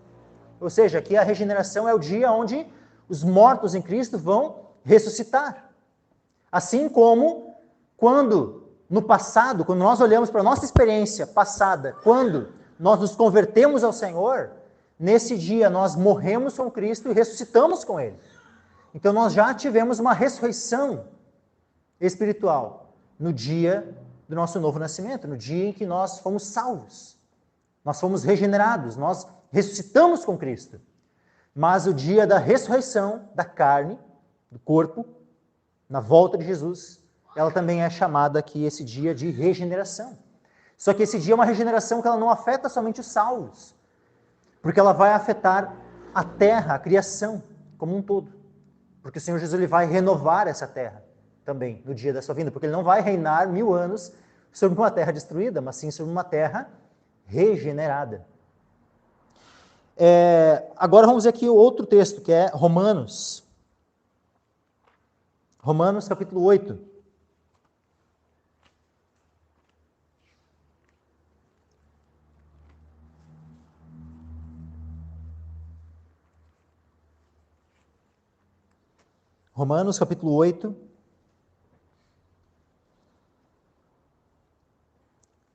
ou seja, aqui a regeneração é o dia onde os mortos em Cristo vão ressuscitar. Assim como quando no passado, quando nós olhamos para a nossa experiência passada, quando nós nos convertemos ao Senhor, nesse dia nós morremos com Cristo e ressuscitamos com Ele. Então nós já tivemos uma ressurreição espiritual no dia do nosso novo nascimento, no dia em que nós fomos salvos. Nós fomos regenerados, nós ressuscitamos com Cristo. Mas o dia da ressurreição da carne, do corpo, na volta de Jesus, ela também é chamada aqui esse dia de regeneração. Só que esse dia é uma regeneração que ela não afeta somente os salvos, porque ela vai afetar a terra, a criação como um todo. Porque o Senhor Jesus ele vai renovar essa terra também no dia da sua vinda, porque ele não vai reinar 1000 anos sobre uma terra destruída, mas sim sobre uma terra regenerada. Agora vamos ver aqui outro texto, que é Romanos. Romanos capítulo 8. Romanos capítulo 8.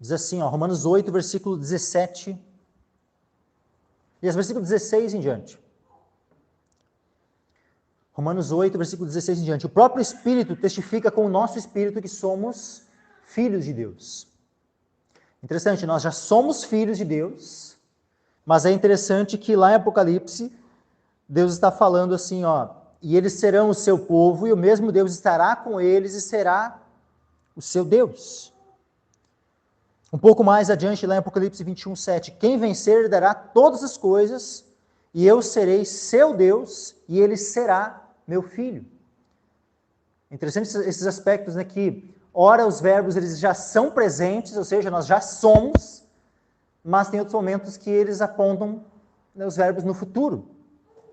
Diz assim, Romanos 8, versículo 17. E as versículo 16 em diante. Romanos 8, versículo 16 em diante. O próprio Espírito testifica com o nosso Espírito que somos filhos de Deus. Interessante, nós já somos filhos de Deus, mas é interessante que lá em Apocalipse, Deus está falando assim, e eles serão o seu povo, e o mesmo Deus estará com eles e será o seu Deus. Um pouco mais adiante, lá em Apocalipse 21, 7, quem vencer herdará todas as coisas, e eu serei seu Deus, e ele será meu filho. Interessante esses aspectos, né, que ora os verbos eles já são presentes, ou seja, nós já somos, mas tem outros momentos que eles apontam, né, os verbos no futuro.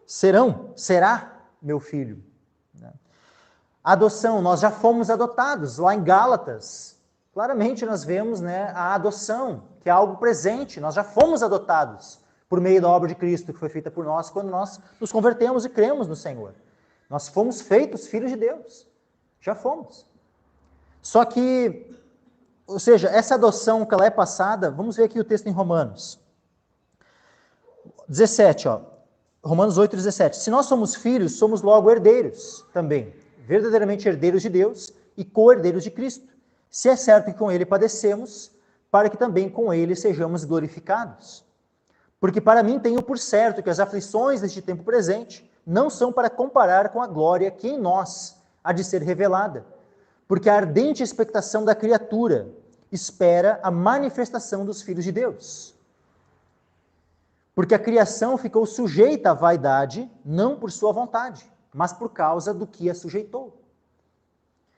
Será meu filho. Adoção, nós já fomos adotados, lá em Gálatas, claramente nós vemos, né, a adoção, que é algo presente, nós já fomos adotados por meio da obra de Cristo que foi feita por nós quando nós nos convertemos e cremos no Senhor. Nós fomos feitos filhos de Deus, já fomos. Só que, ou seja, essa adoção que ela é passada, vamos ver aqui o texto em Romanos 17, Romanos 8, 17. Se nós somos filhos, somos logo herdeiros também, verdadeiramente herdeiros de Deus e co-herdeiros de Cristo. Se é certo que com ele padecemos, para que também com ele sejamos glorificados. Porque para mim tenho por certo que as aflições deste tempo presente não são para comparar com a glória que em nós há de ser revelada. Porque a ardente expectação da criatura espera a manifestação dos filhos de Deus. Porque a criação ficou sujeita à vaidade, não por sua vontade, mas por causa do que a sujeitou.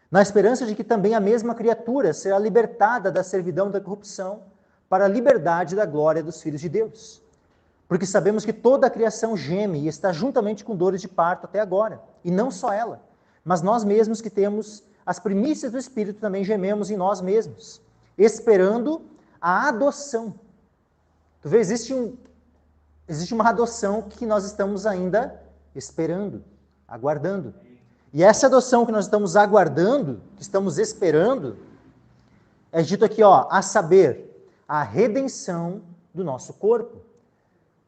Na esperança de que também a mesma criatura será libertada da servidão da corrupção para a liberdade da glória dos filhos de Deus. Porque sabemos que toda a criação geme e está juntamente com dores de parto até agora. E não só ela, mas nós mesmos que temos as primícias do Espírito também gememos em nós mesmos, esperando a adoção. Tu vê, existe uma adoção que nós estamos ainda esperando, aguardando. E essa adoção que nós estamos aguardando, que estamos esperando, é dito aqui, a saber, a redenção do nosso corpo.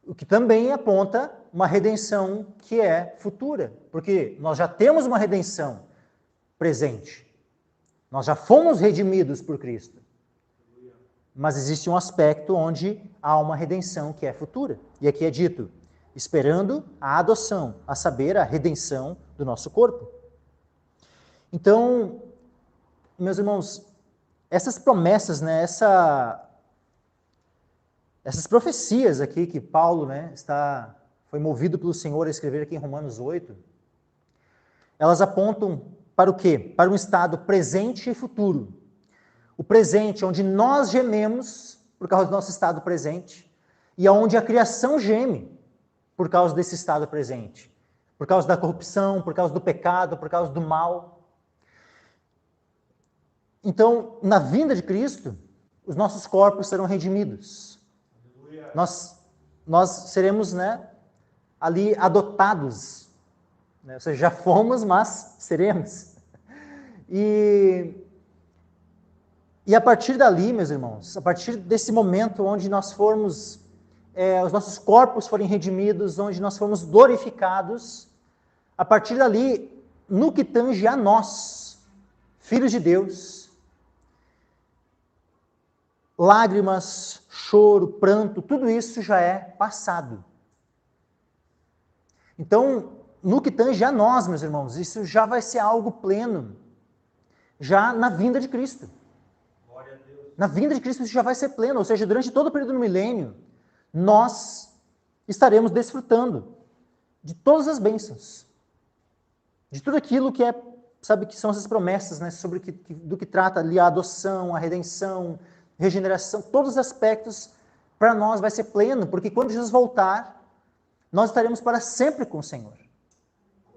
O que também aponta uma redenção que é futura, porque nós já temos uma redenção presente. Nós já fomos redimidos por Cristo. Mas existe um aspecto onde há uma redenção que é futura. E aqui é dito, esperando a adoção, a saber, a redenção do nosso corpo. Então, meus irmãos, essas promessas, né, essas profecias aqui que Paulo, né, foi movido pelo Senhor a escrever aqui em Romanos 8, elas apontam para o quê? Para um estado presente e futuro. O presente, onde nós gememos por causa do nosso estado presente, e onde a criação geme por causa desse estado presente, por causa da corrupção, por causa do pecado, por causa do mal. Então, na vinda de Cristo, os nossos corpos serão redimidos. Nós seremos, né, ali adotados. Né? Ou seja, já fomos, mas seremos. E E a partir dali, meus irmãos, a partir desse momento onde nós formos, os nossos corpos forem redimidos, onde nós formos glorificados, a partir dali, no que tange a nós, filhos de Deus, lágrimas, choro, pranto, tudo isso já é passado. Então, no que tange a nós, meus irmãos, isso já vai ser algo pleno, já na vinda de Cristo. Glória a Deus. Na vinda de Cristo isso já vai ser pleno, ou seja, durante todo o período do milênio, nós estaremos desfrutando de todas as bênçãos, de tudo aquilo que sabe, que são essas promessas, né, do que trata ali a adoção, a redenção, regeneração, todos os aspectos para nós vai ser pleno, porque quando Jesus voltar, nós estaremos para sempre com o Senhor.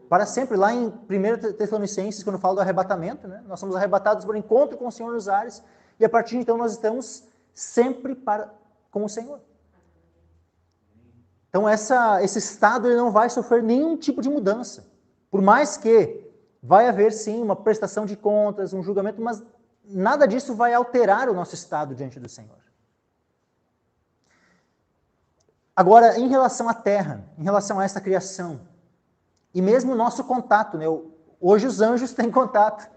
Para sempre, lá em 1 Tessalonicenses, quando fala do arrebatamento, né, nós somos arrebatados para o encontro com o Senhor nos ares, e a partir de então nós estamos sempre com o Senhor. Então esse estado ele não vai sofrer nenhum tipo de mudança. Por mais que vai haver sim uma prestação de contas, um julgamento, mas nada disso vai alterar o nosso estado diante do Senhor. Agora, em relação à terra, em relação a essa criação, e mesmo o nosso contato, né? Hoje os anjos têm contato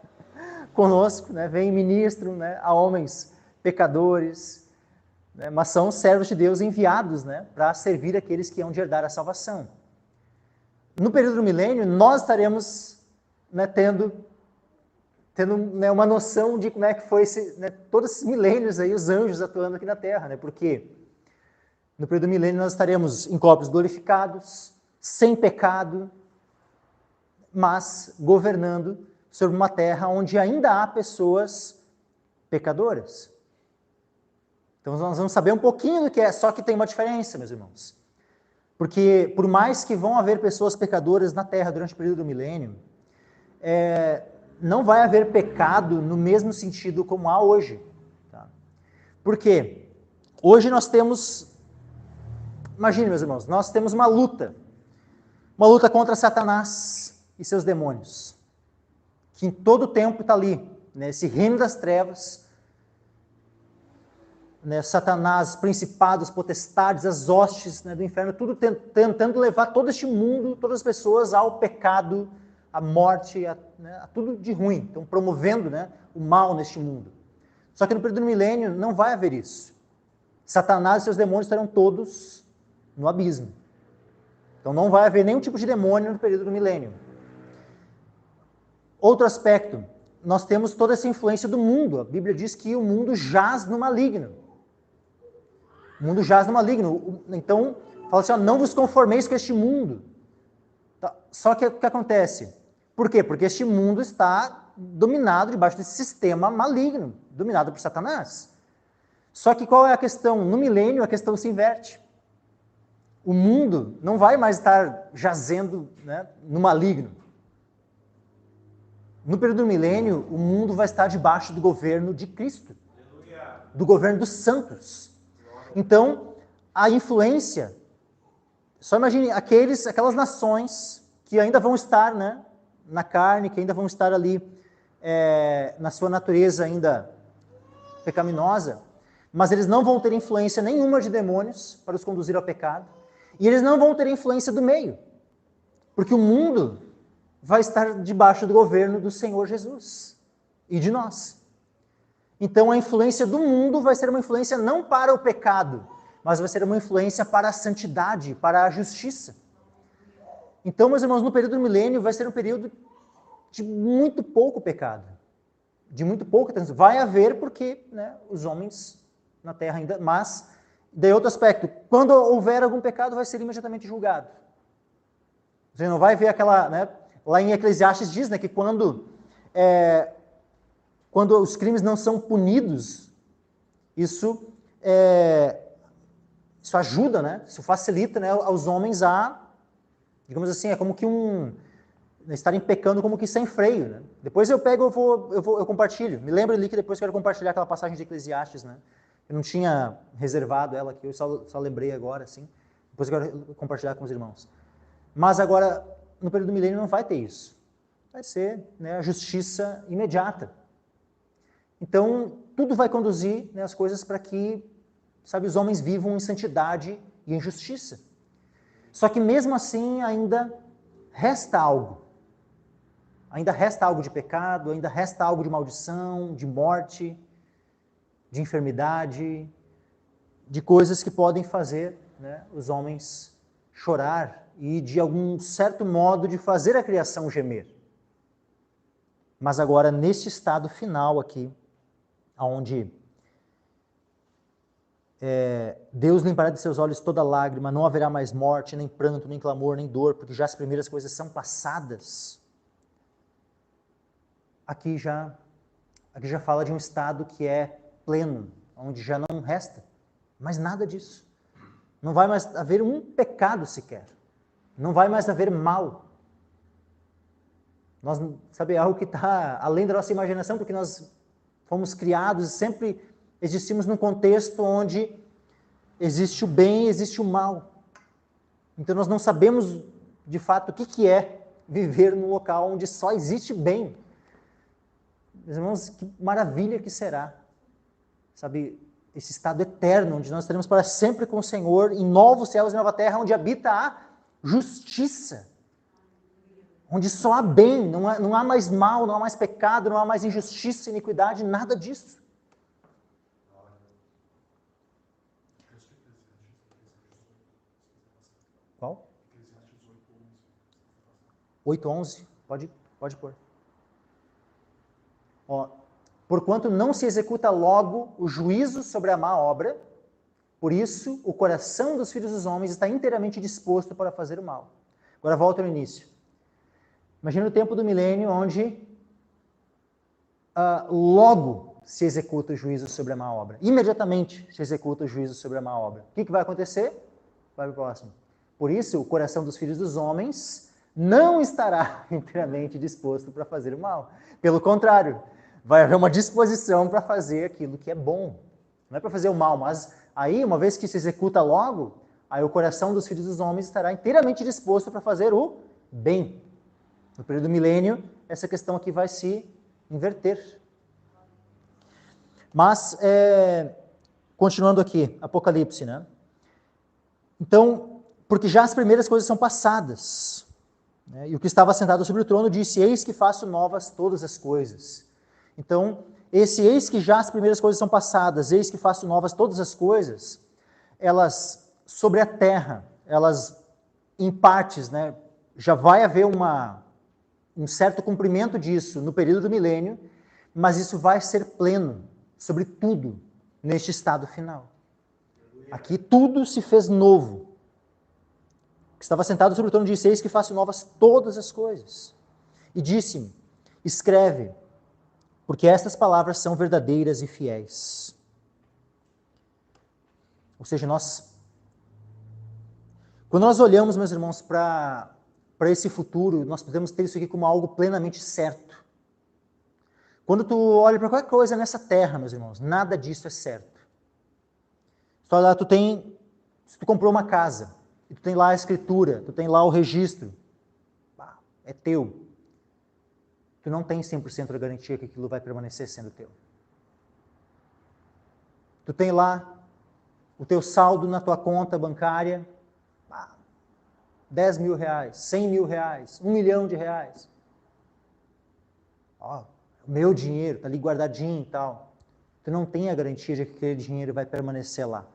conosco, né? Vem ministro, né, a homens pecadores, né? Mas são servos de Deus enviados, né, para servir aqueles que hão de herdar a salvação. No período do milênio, nós estaremos, né, tendo né, uma noção de como é que foi todos esses milênios aí, os anjos atuando aqui na Terra, né? Porque no período do milênio nós estaremos em corpos glorificados, sem pecado, mas governando sobre uma terra onde ainda há pessoas pecadoras. Então nós vamos saber um pouquinho do que é, só que tem uma diferença, meus irmãos. Porque por mais que vão haver pessoas pecadoras na terra durante o período do milênio, não vai haver pecado no mesmo sentido como há hoje. Tá? Por quê? Hoje nós temos, imagine, meus irmãos, nós temos uma luta contra Satanás e seus demônios, que em todo o tempo está ali, nesse reino das trevas, né, Satanás, principados, potestades, as hostes, né, do inferno, tudo tentando levar todo este mundo, todas as pessoas ao pecado, à morte, a tudo de ruim. Estão promovendo, né, o mal neste mundo. Só que no período do milênio não vai haver isso. Satanás e seus demônios estarão todos no abismo. Então não vai haver nenhum tipo de demônio no período do milênio. Outro aspecto, nós temos toda essa influência do mundo. A Bíblia diz que o mundo jaz no maligno. O mundo jaz no maligno. Então, fala assim, não vos conformeis com este mundo. Só que o que acontece? Por quê? Porque este mundo está dominado debaixo desse sistema maligno, dominado por Satanás. Só que qual é a questão? No milênio, a questão se inverte. O mundo não vai mais estar jazendo, né, no maligno. No período do milênio, o mundo vai estar debaixo do governo de Cristo, do governo dos santos. Então, a influência, só imagine aquelas nações que ainda vão estar, né, na carne, que ainda vão estar ali na sua natureza ainda pecaminosa, mas eles não vão ter influência nenhuma de demônios para os conduzir ao pecado, e eles não vão ter influência do meio, porque o mundo vai estar debaixo do governo do Senhor Jesus e de nós. Então a influência do mundo vai ser uma influência não para o pecado, mas vai ser uma influência para a santidade, para a justiça. Então, meus irmãos, no período do milênio vai ser um período de muito pouco pecado, de muito pouco trânsito. Vai haver porque, né, os homens na terra ainda, mas, de outro aspecto, quando houver algum pecado, vai ser imediatamente julgado. Você não vai ver aquela, né, lá em Eclesiastes diz, né, que quando os crimes não são punidos, isso ajuda, né, isso facilita, né, aos homens a, digamos assim, é como que estarem pecando como que sem freio, né? Depois eu pego, eu compartilho. Me lembro ali que depois eu quero compartilhar aquela passagem de Eclesiastes, né? Eu não tinha reservado ela aqui, eu só lembrei agora, assim. Depois eu quero compartilhar com os irmãos. Mas agora, no período do milênio não vai ter isso. Vai ser, né, a justiça imediata. Então, tudo vai conduzir, né, as coisas para que, sabe, os homens vivam em santidade e em justiça. Só que mesmo assim ainda resta algo. Ainda resta algo de pecado, ainda resta algo de maldição, de morte, de enfermidade, de coisas que podem fazer, né, os homens chorar e de algum certo modo de fazer a criação gemer. Mas agora neste estado final aqui, onde Deus limpará de seus olhos toda lágrima, não haverá mais morte, nem pranto, nem clamor, nem dor, porque já as primeiras coisas são passadas. Aqui já fala de um estado que é pleno, onde já não resta mais nada disso. Não vai mais haver um pecado sequer. Não vai mais haver mal. Nós, sabe, é algo que está além da nossa imaginação, porque nós fomos criados e sempre existimos num contexto onde existe o bem e existe o mal. Então nós não sabemos, de fato, o que é viver num local onde só existe bem. Meus irmãos, que maravilha que será, sabe, esse estado eterno, onde nós teremos para sempre com o Senhor, em novos céus e nova terra, onde habita a justiça, onde só há bem, não há mais mal, não há mais pecado, não há mais injustiça, iniquidade, nada disso. Qual? 8:11, pode pôr. Ó, porquanto não se executa logo o juízo sobre a má obra, por isso o coração dos filhos dos homens está inteiramente disposto para fazer o mal. Agora volta ao início. Imagina o tempo do milênio, onde logo se executa o juízo sobre a má obra. Imediatamente se executa o juízo sobre a má obra. O que vai acontecer? Vai para o próximo. Por isso, o coração dos filhos dos homens não estará inteiramente disposto para fazer o mal. Pelo contrário, vai haver uma disposição para fazer aquilo que é bom. Não é para fazer o mal, mas aí, uma vez que se executa logo, aí o coração dos filhos dos homens estará inteiramente disposto para fazer o bem. No período milênio, essa questão aqui vai se inverter. Mas, continuando aqui, Apocalipse, né? Então, porque já as primeiras coisas são passadas, né? E o que estava sentado sobre o trono disse, eis que faço novas todas as coisas. Então, esse eis que já as primeiras coisas são passadas, eis que faço novas todas as coisas, elas, sobre a terra, elas, em partes, né, já vai haver um certo cumprimento disso no período do milênio, mas isso vai ser pleno sobre tudo neste estado final. Aqui tudo se fez novo. Que estava sentado sobre o trono disse, eis que faço novas todas as coisas. E disse-me, escreve, porque estas palavras são verdadeiras e fiéis. Ou seja, quando nós olhamos, meus irmãos, para esse futuro, nós podemos ter isso aqui como algo plenamente certo. Quando tu olha para qualquer coisa nessa terra, meus irmãos, nada disso é certo. Só lá se tu comprou uma casa, e tu tem lá a escritura, tu tem lá o registro, é teu. Tu não tem 100% de garantia que aquilo vai permanecer sendo teu. Tu tem lá o teu saldo na tua conta bancária, 10 mil reais, 100 mil reais, 1 milhão de reais. O meu dinheiro está ali guardadinho e tal. Tu não tem a garantia de que aquele dinheiro vai permanecer lá.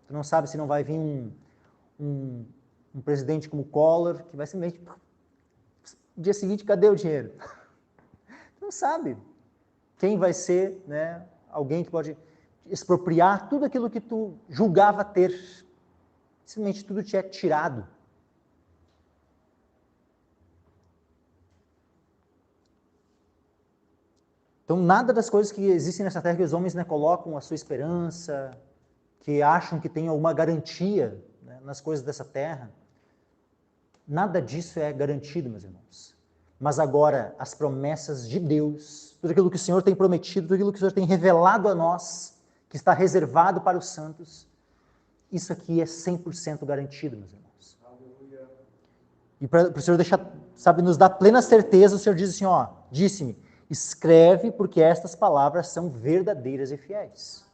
Tu não sabe se não vai vir um presidente como Collor, que vai simplesmente, no dia seguinte, cadê o dinheiro? Tu não sabe quem vai ser, né, alguém que pode expropriar tudo aquilo que tu julgava ter. Simplesmente tudo te é tirado. Então, nada das coisas que existem nessa terra que os homens, né, colocam a sua esperança, que acham que tem alguma garantia, né, nas coisas dessa terra, nada disso é garantido, meus irmãos. Mas agora, as promessas de Deus, tudo aquilo que o Senhor tem prometido, tudo aquilo que o Senhor tem revelado a nós, que está reservado para os santos, isso aqui é 100% garantido, meus irmãos. E para o Senhor deixar, sabe, nos dar plena certeza, o Senhor diz assim, disse-me, Escreve, porque estas palavras são verdadeiras e fiéis.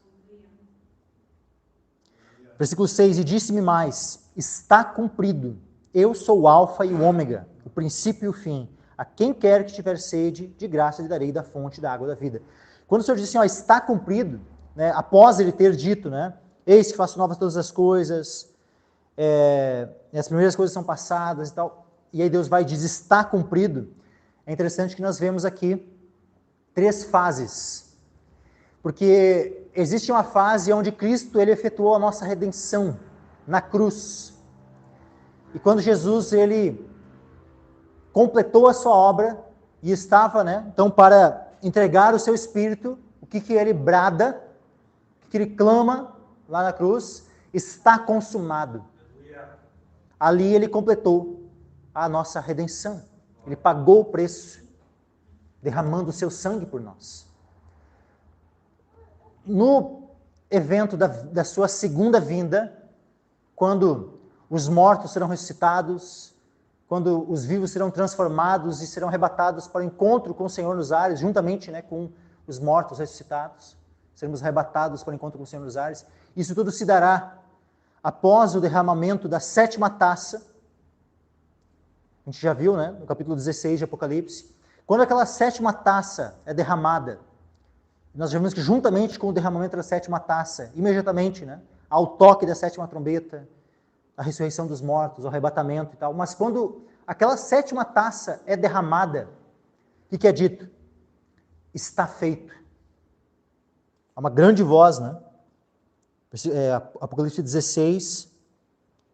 Versículo 6, e disse-me mais, está cumprido, eu sou o alfa e o ômega, o princípio e o fim. A quem quer que tiver sede, de graça lhe darei da fonte da água da vida. Quando o Senhor diz assim, ó, está cumprido, né, após ele ter dito, né, eis que faço novas todas as coisas, as primeiras coisas são passadas e tal, e aí Deus vai e diz, está cumprido. É interessante que nós vemos aqui 3 fases, porque existe uma fase onde Cristo ele efetuou a nossa redenção na cruz, e quando Jesus ele completou a sua obra e estava, né, então para entregar o seu Espírito, o que ele brada, o que ele clama lá na cruz, está consumado. Ali ele completou a nossa redenção, ele pagou o preço, derramando o seu sangue por nós. No evento da sua segunda vinda, quando os mortos serão ressuscitados, quando os vivos serão transformados e serão arrebatados para o encontro com o Senhor nos ares, juntamente, né, com os mortos ressuscitados, seremos arrebatados para o encontro com o Senhor nos ares. Isso tudo se dará após o derramamento da 7ª taça. A gente já viu, né, no capítulo 16 de Apocalipse. Quando aquela 7ª taça é derramada, nós já vimos que juntamente com o derramamento da 7ª taça, imediatamente, né, ao toque da 7ª trombeta, a ressurreição dos mortos, o arrebatamento e tal. Mas quando aquela 7ª taça é derramada, o que é dito? Está feito. Há uma grande voz, né? Apocalipse 16,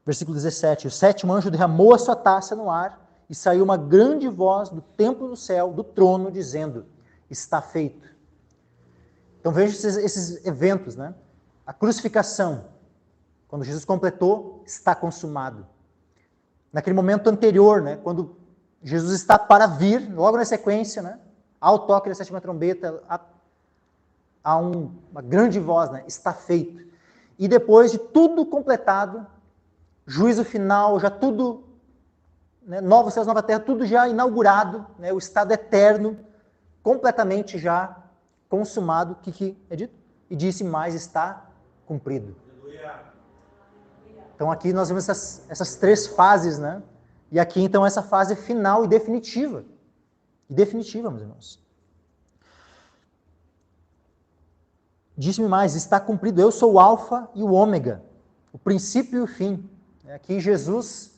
versículo 17. O 7º anjo derramou a sua taça no ar e saiu uma grande voz do templo do céu, do trono, dizendo, está feito. Então veja esses eventos, né? A crucificação, quando Jesus completou, está consumado. Naquele momento anterior, né, quando Jesus está para vir, logo na sequência, né, ao toque da 7ª trombeta, há uma grande voz, né, está feito. E depois de tudo completado, juízo final, já tudo, né, novos céus, nova terra, tudo já inaugurado, né, o estado eterno, completamente já consumado, o que é dito? E disse mais, está cumprido. Então aqui nós vemos essas 3 fases, né? E aqui então essa fase final e definitiva. E definitiva, meus irmãos. Disse-me mais, está cumprido, eu sou o alfa e o ômega, o princípio e o fim. Aqui Jesus,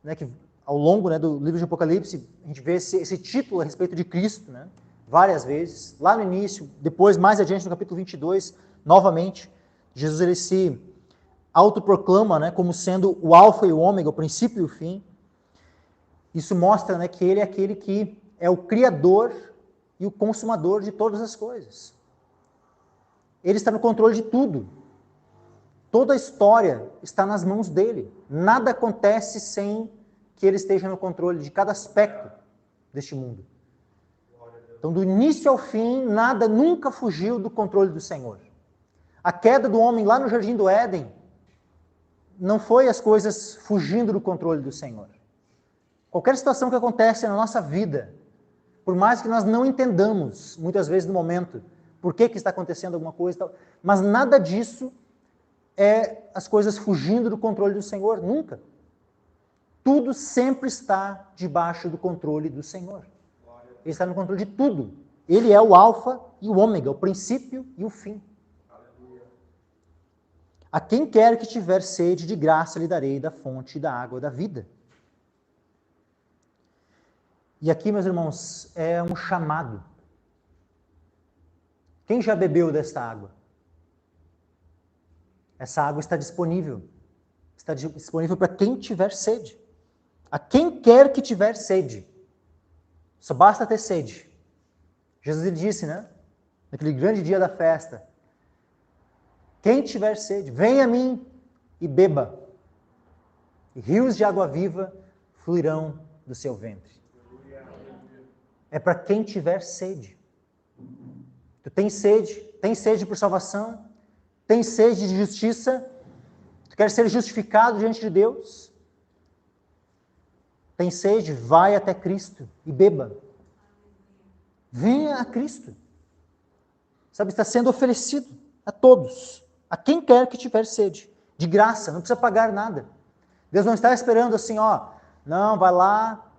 né, que ao longo, né, do livro de Apocalipse, a gente vê esse título a respeito de Cristo, né, várias vezes. Lá no início, depois mais adiante no capítulo 22, novamente, Jesus ele se autoproclama, né, como sendo o alfa e o ômega, o princípio e o fim. Isso mostra, né, que ele é aquele que é o criador e o consumador de todas as coisas. Ele está no controle de tudo. Toda a história está nas mãos dele. Nada acontece sem que ele esteja no controle de cada aspecto deste mundo. Então, do início ao fim, nada nunca fugiu do controle do Senhor. A queda do homem lá no Jardim do Éden não foi as coisas fugindo do controle do Senhor. Qualquer situação que acontece na nossa vida, por mais que nós não entendamos, muitas vezes no momento, por que está acontecendo alguma coisa e tal, mas nada disso é as coisas fugindo do controle do Senhor, nunca. Tudo sempre está debaixo do controle do Senhor. Ele está no controle de tudo. Ele é o alfa e o ômega, o princípio e o fim. A quem quer que tiver sede, de graça lhe darei da fonte da água da vida. E aqui, meus irmãos, é um chamado. Quem já bebeu desta água? Essa água está disponível. Está disponível para quem tiver sede. A quem quer que tiver sede. Só basta ter sede. Jesus ele disse, né? Naquele grande dia da festa. Quem tiver sede, venha a mim e beba. E rios de água viva fluirão do seu ventre. É para quem tiver sede. Tu tem sede por salvação, tem sede de justiça, tu quer ser justificado diante de Deus, tem sede, vai até Cristo e beba. Venha a Cristo. Sabe, está sendo oferecido a todos, a quem quer que tiver sede, de graça, não precisa pagar nada. Deus não está esperando assim, ó, não, vai lá,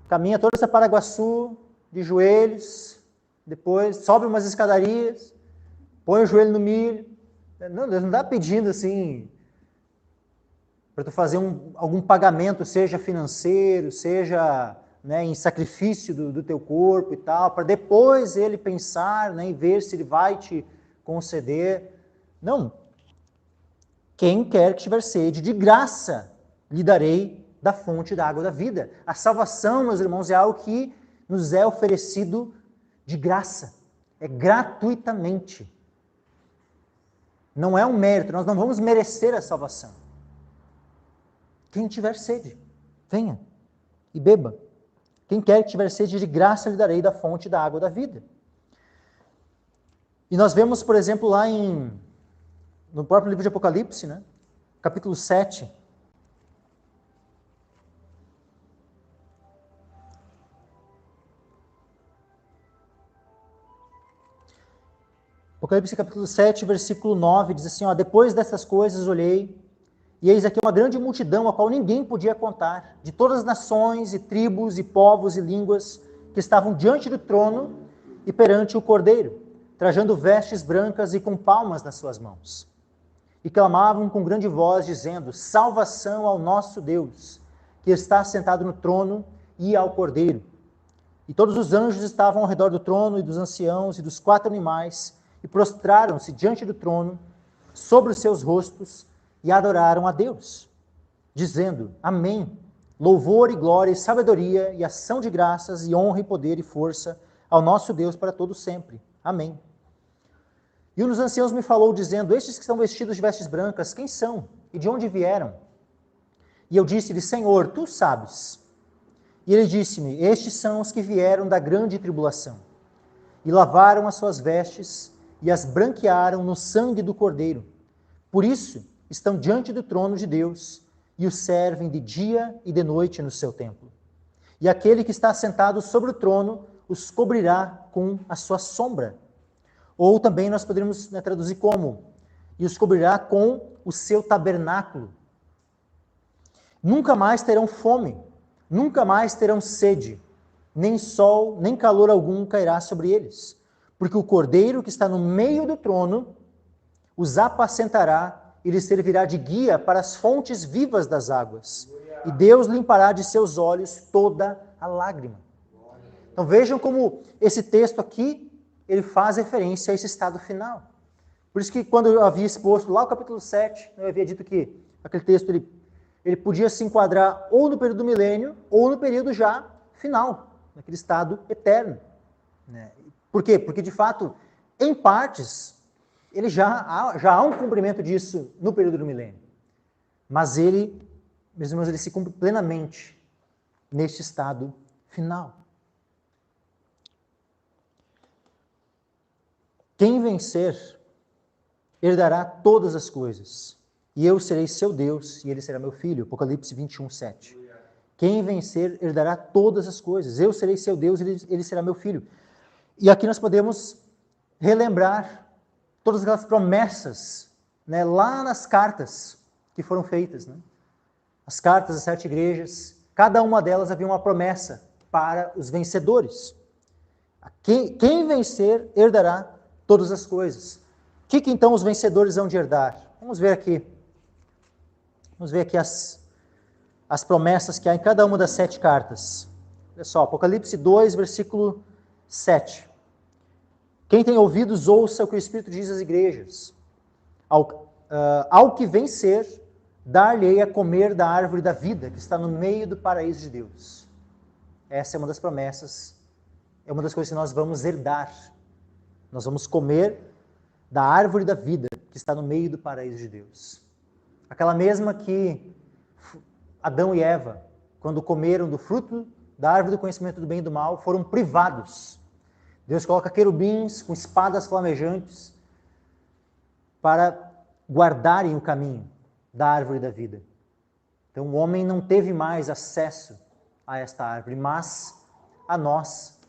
caminha toda essa Paraguaçu, de joelhos, depois sobe umas escadarias, põe o joelho no milho. Não, Deus não está pedindo assim, para tu fazer algum pagamento, seja financeiro, seja, né, em sacrifício do teu corpo e tal, para depois ele pensar, né, e ver se ele vai te conceder. Não. Quem quer que tiver sede, de graça lhe darei da fonte da água da vida. A salvação, meus irmãos, é algo que nos é oferecido de graça. É gratuitamente. Não é um mérito, nós não vamos merecer a salvação. Quem tiver sede, venha e beba. Quem quer que tiver sede, de graça lhe darei da fonte da água da vida. E nós vemos, por exemplo, lá no próprio livro de Apocalipse, né? Capítulo 7. Apocalipse capítulo 7, versículo 9, diz assim, ó, depois dessas coisas olhei, e eis aqui uma grande multidão, a qual ninguém podia contar, de todas as nações e tribos e povos e línguas, que estavam diante do trono e perante o Cordeiro, trajando vestes brancas e com palmas nas suas mãos. E clamavam com grande voz, dizendo, salvação ao nosso Deus, que está sentado no trono, e ao Cordeiro. E todos os anjos estavam ao redor do trono, e dos anciãos, e dos 4 animais, e prostraram-se diante do trono, sobre os seus rostos, e adoraram a Deus, dizendo, amém, louvor e glória e sabedoria, e ação de graças, e honra e poder e força, ao nosso Deus para todo sempre. Amém. E um dos anciãos me falou, dizendo, estes que estão vestidos de vestes brancas, quem são? E de onde vieram? E eu disse-lhe, Senhor, tu sabes. E ele disse-me, estes são os que vieram da grande tribulação, e lavaram as suas vestes, e as branquearam no sangue do Cordeiro. Por isso, estão diante do trono de Deus, e o servem de dia e de noite no seu templo. E aquele que está sentado sobre o trono, os cobrirá com a sua sombra. Ou também nós poderíamos, né, traduzir como, e os cobrirá com o seu tabernáculo. Nunca mais terão fome, nunca mais terão sede, nem sol, nem calor algum cairá sobre eles, porque o Cordeiro que está no meio do trono os apacentará e lhes servirá de guia para as fontes vivas das águas. E Deus limpará de seus olhos toda a lágrima. Então vejam como esse texto aqui, ele faz referência a esse estado final. Por isso que quando eu havia exposto lá o capítulo 7, eu havia dito que aquele texto ele podia se enquadrar ou no período do milênio, ou no período já final, naquele estado eterno. Por quê? Porque, de fato, em partes, ele já há um cumprimento disso no período do milênio. Mas ele, meus irmãos, ele se cumpre plenamente neste estado final. Quem vencer herdará todas as coisas, e eu serei seu Deus, e ele será meu filho. Apocalipse 21, 7. Quem vencer herdará todas as coisas, eu serei seu Deus, e ele será meu filho. E aqui nós podemos relembrar todas aquelas promessas, né, lá nas cartas que foram feitas. Né? As cartas das 7 igrejas, cada uma delas havia uma promessa para os vencedores. Quem vencer herdará todas as coisas. O que então os vencedores vão de herdar? Vamos ver aqui. Vamos ver aqui as promessas que há em cada uma das 7 cartas. Olha só, Apocalipse 2, versículo 7. Quem tem ouvidos, ouça o que o Espírito diz às igrejas. Ao que vencer, dar-lhe a comer da árvore da vida, que está no meio do paraíso de Deus. Essa é uma das promessas, é uma das coisas que nós vamos herdar. Nós vamos comer da árvore da vida, que está no meio do paraíso de Deus. Aquela mesma que Adão e Eva, quando comeram do fruto da árvore do conhecimento do bem e do mal, foram privados. Deus coloca querubins com espadas flamejantes para guardarem o caminho da árvore da vida. Então o homem não teve mais acesso a esta árvore, mas a nós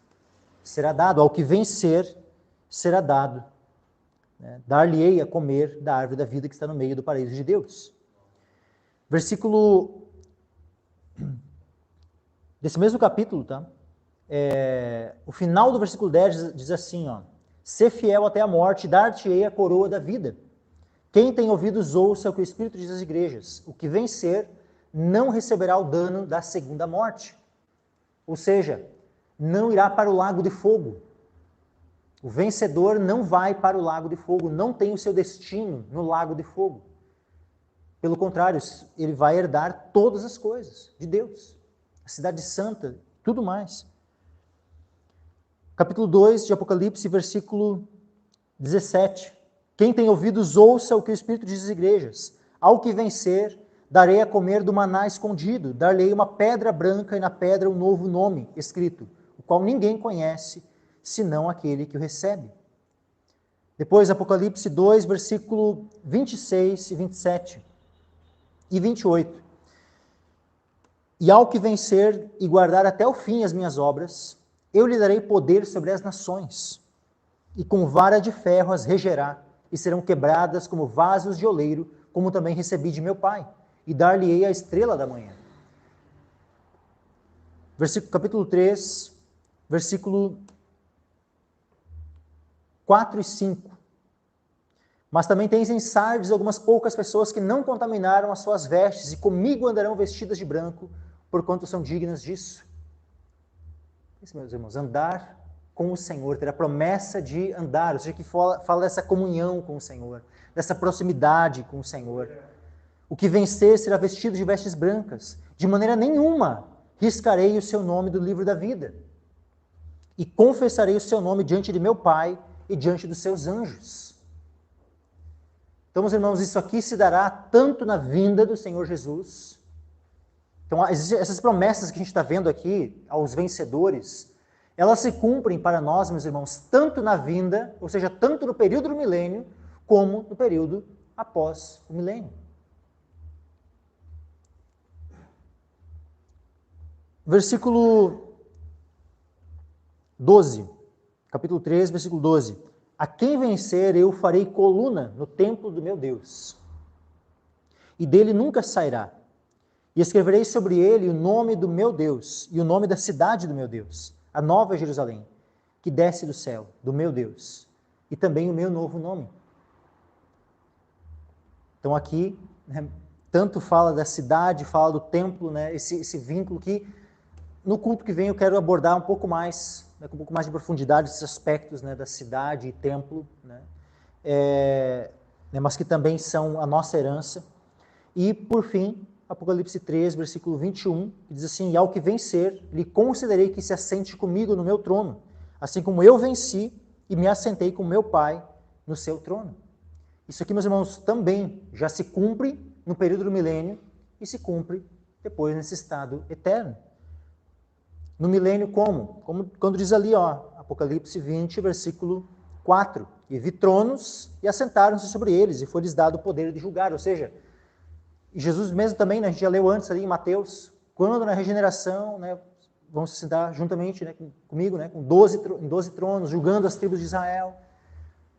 será dado. Ao que vencer, será dado. Né? Dar-lhe-ei a comer da árvore da vida que está no meio do paraíso de Deus. Versículo desse mesmo capítulo, tá? O final do versículo 10 diz assim, ó: Sê fiel até a morte, dar-te-ei a coroa da vida. Quem tem ouvidos, ouça o que o Espírito diz às igrejas. O que vencer não receberá o dano da segunda morte. Ou seja, não irá para o lago de fogo. O vencedor não vai para o lago de fogo, não tem o seu destino no lago de fogo. Pelo contrário, ele vai herdar todas as coisas de Deus. A cidade santa, tudo mais. Capítulo 2 de Apocalipse, versículo 17. Quem tem ouvidos, ouça o que o Espírito diz às igrejas. Ao que vencer, darei a comer do maná escondido, dar-lhe uma pedra branca e na pedra um novo nome escrito, o qual ninguém conhece, senão aquele que o recebe. Depois, Apocalipse 2, versículo 26 e 27 e 28. E ao que vencer e guardar até o fim as minhas obras, eu lhe darei poder sobre as nações, e com vara de ferro as regerá, e serão quebradas como vasos de oleiro, como também recebi de meu Pai, e dar-lhe-ei a estrela da manhã. Capítulo 3, versículo 4 e 5. Mas também tens em Sardes algumas poucas pessoas que não contaminaram as suas vestes, e comigo andarão vestidas de branco, porquanto são dignas disso. Isso, meus irmãos, andar com o Senhor, ter a promessa de andar, ou seja, que fala dessa comunhão com o Senhor, dessa proximidade com o Senhor. O que vencer será vestido de vestes brancas. De maneira nenhuma riscarei o seu nome do livro da vida. E confessarei o seu nome diante de meu Pai e diante dos seus anjos. Então, meus irmãos, isso aqui se dará tanto na vinda do Senhor Jesus. Então, essas promessas que a gente está vendo aqui, aos vencedores, elas se cumprem para nós, meus irmãos, tanto na vinda, ou seja, tanto no período do milênio, como no período após o milênio. Versículo 12, capítulo 3, versículo 12. A quem vencer eu farei coluna no templo do meu Deus, e dele nunca sairá. E escreverei sobre ele o nome do meu Deus, e o nome da cidade do meu Deus, a nova Jerusalém, que desce do céu, do meu Deus, e também o meu novo nome. Então aqui, né, tanto fala da cidade, fala do templo, né, esse vínculo que no culto que vem eu quero abordar um pouco mais, né, com um pouco mais de profundidade, esses aspectos, né, da cidade e templo, né, mas que também são a nossa herança. E, por fim, Apocalipse 3, versículo 21, que diz assim: E ao que vencer, lhe concederei que se assente comigo no meu trono, assim como eu venci e me assentei com meu Pai no seu trono. Isso aqui, meus irmãos, também já se cumpre no período do milênio e se cumpre depois nesse estado eterno. No milênio como? Como quando diz ali, ó, Apocalipse 20, versículo 4. E vi tronos e assentaram-se sobre eles, e foi-lhes dado o poder de julgar. Ou seja, e Jesus mesmo também, né, a gente já leu antes ali em Mateus, quando na regeneração, né, vão se sentar juntamente, né, comigo, né, em 12 tronos, julgando as tribos de Israel,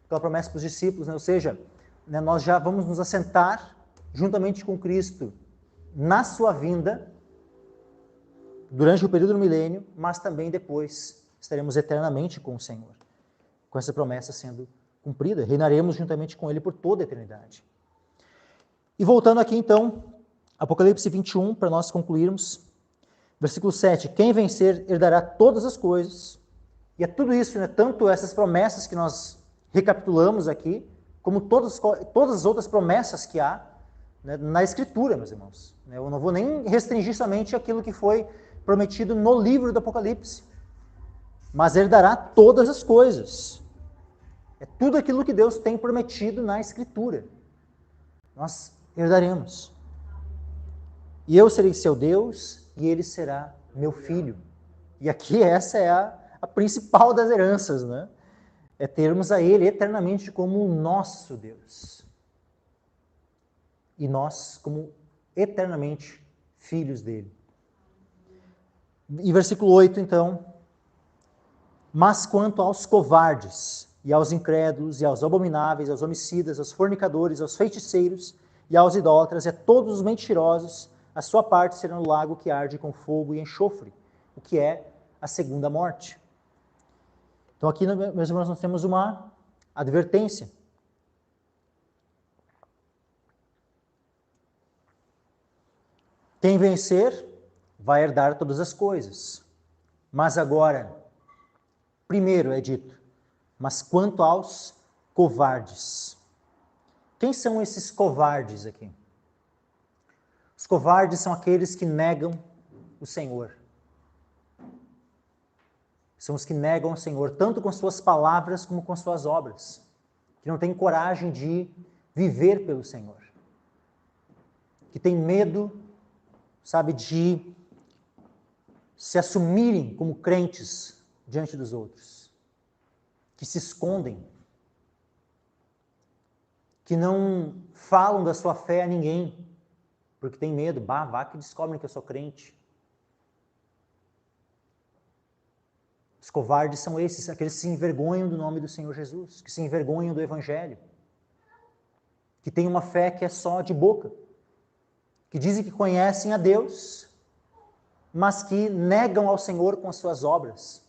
aquela promessa para os discípulos, né, ou seja, né, nós já vamos nos assentar juntamente com Cristo na sua vinda, durante o período do milênio, mas também depois estaremos eternamente com o Senhor, com essa promessa sendo cumprida, reinaremos juntamente com Ele por toda a eternidade. E voltando aqui então, Apocalipse 21, para nós concluirmos, versículo 7, quem vencer herdará todas as coisas, e é tudo isso, né, tanto essas promessas que nós recapitulamos aqui, como todas as outras promessas que há, né, na Escritura, meus irmãos. Eu não vou nem restringir somente aquilo que foi prometido no livro do Apocalipse, mas herdará todas as coisas. É tudo aquilo que Deus tem prometido na Escritura. Nós herdaremos. E eu serei seu Deus, e ele será meu filho. E aqui essa é a principal das heranças, né? É termos a ele eternamente como o nosso Deus. E nós como eternamente filhos dele. E versículo 8, então, Mas quanto aos covardes, e aos incrédulos, e aos abomináveis, aos homicidas, aos fornicadores, aos feiticeiros, e aos idólatras, e a todos os mentirosos, a sua parte será no lago que arde com fogo e enxofre, o que é a segunda morte. Então aqui, meus irmãos, nós temos uma advertência. Quem vencer vai herdar todas as coisas. Mas agora, primeiro é dito, mas quanto aos covardes. Quem são esses covardes aqui? Os covardes são aqueles que negam o Senhor. São os que negam o Senhor, tanto com suas palavras como com suas obras. Que não têm coragem de viver pelo Senhor. Que têm medo, sabe, de se assumirem como crentes diante dos outros. Que se escondem. Que não falam da sua fé a ninguém, porque tem medo. Vá que descobrem que eu sou crente. Os covardes são esses, aqueles que se envergonham do nome do Senhor Jesus, que se envergonham do Evangelho, que têm uma fé que é só de boca, que dizem que conhecem a Deus, mas que negam ao Senhor com as suas obras.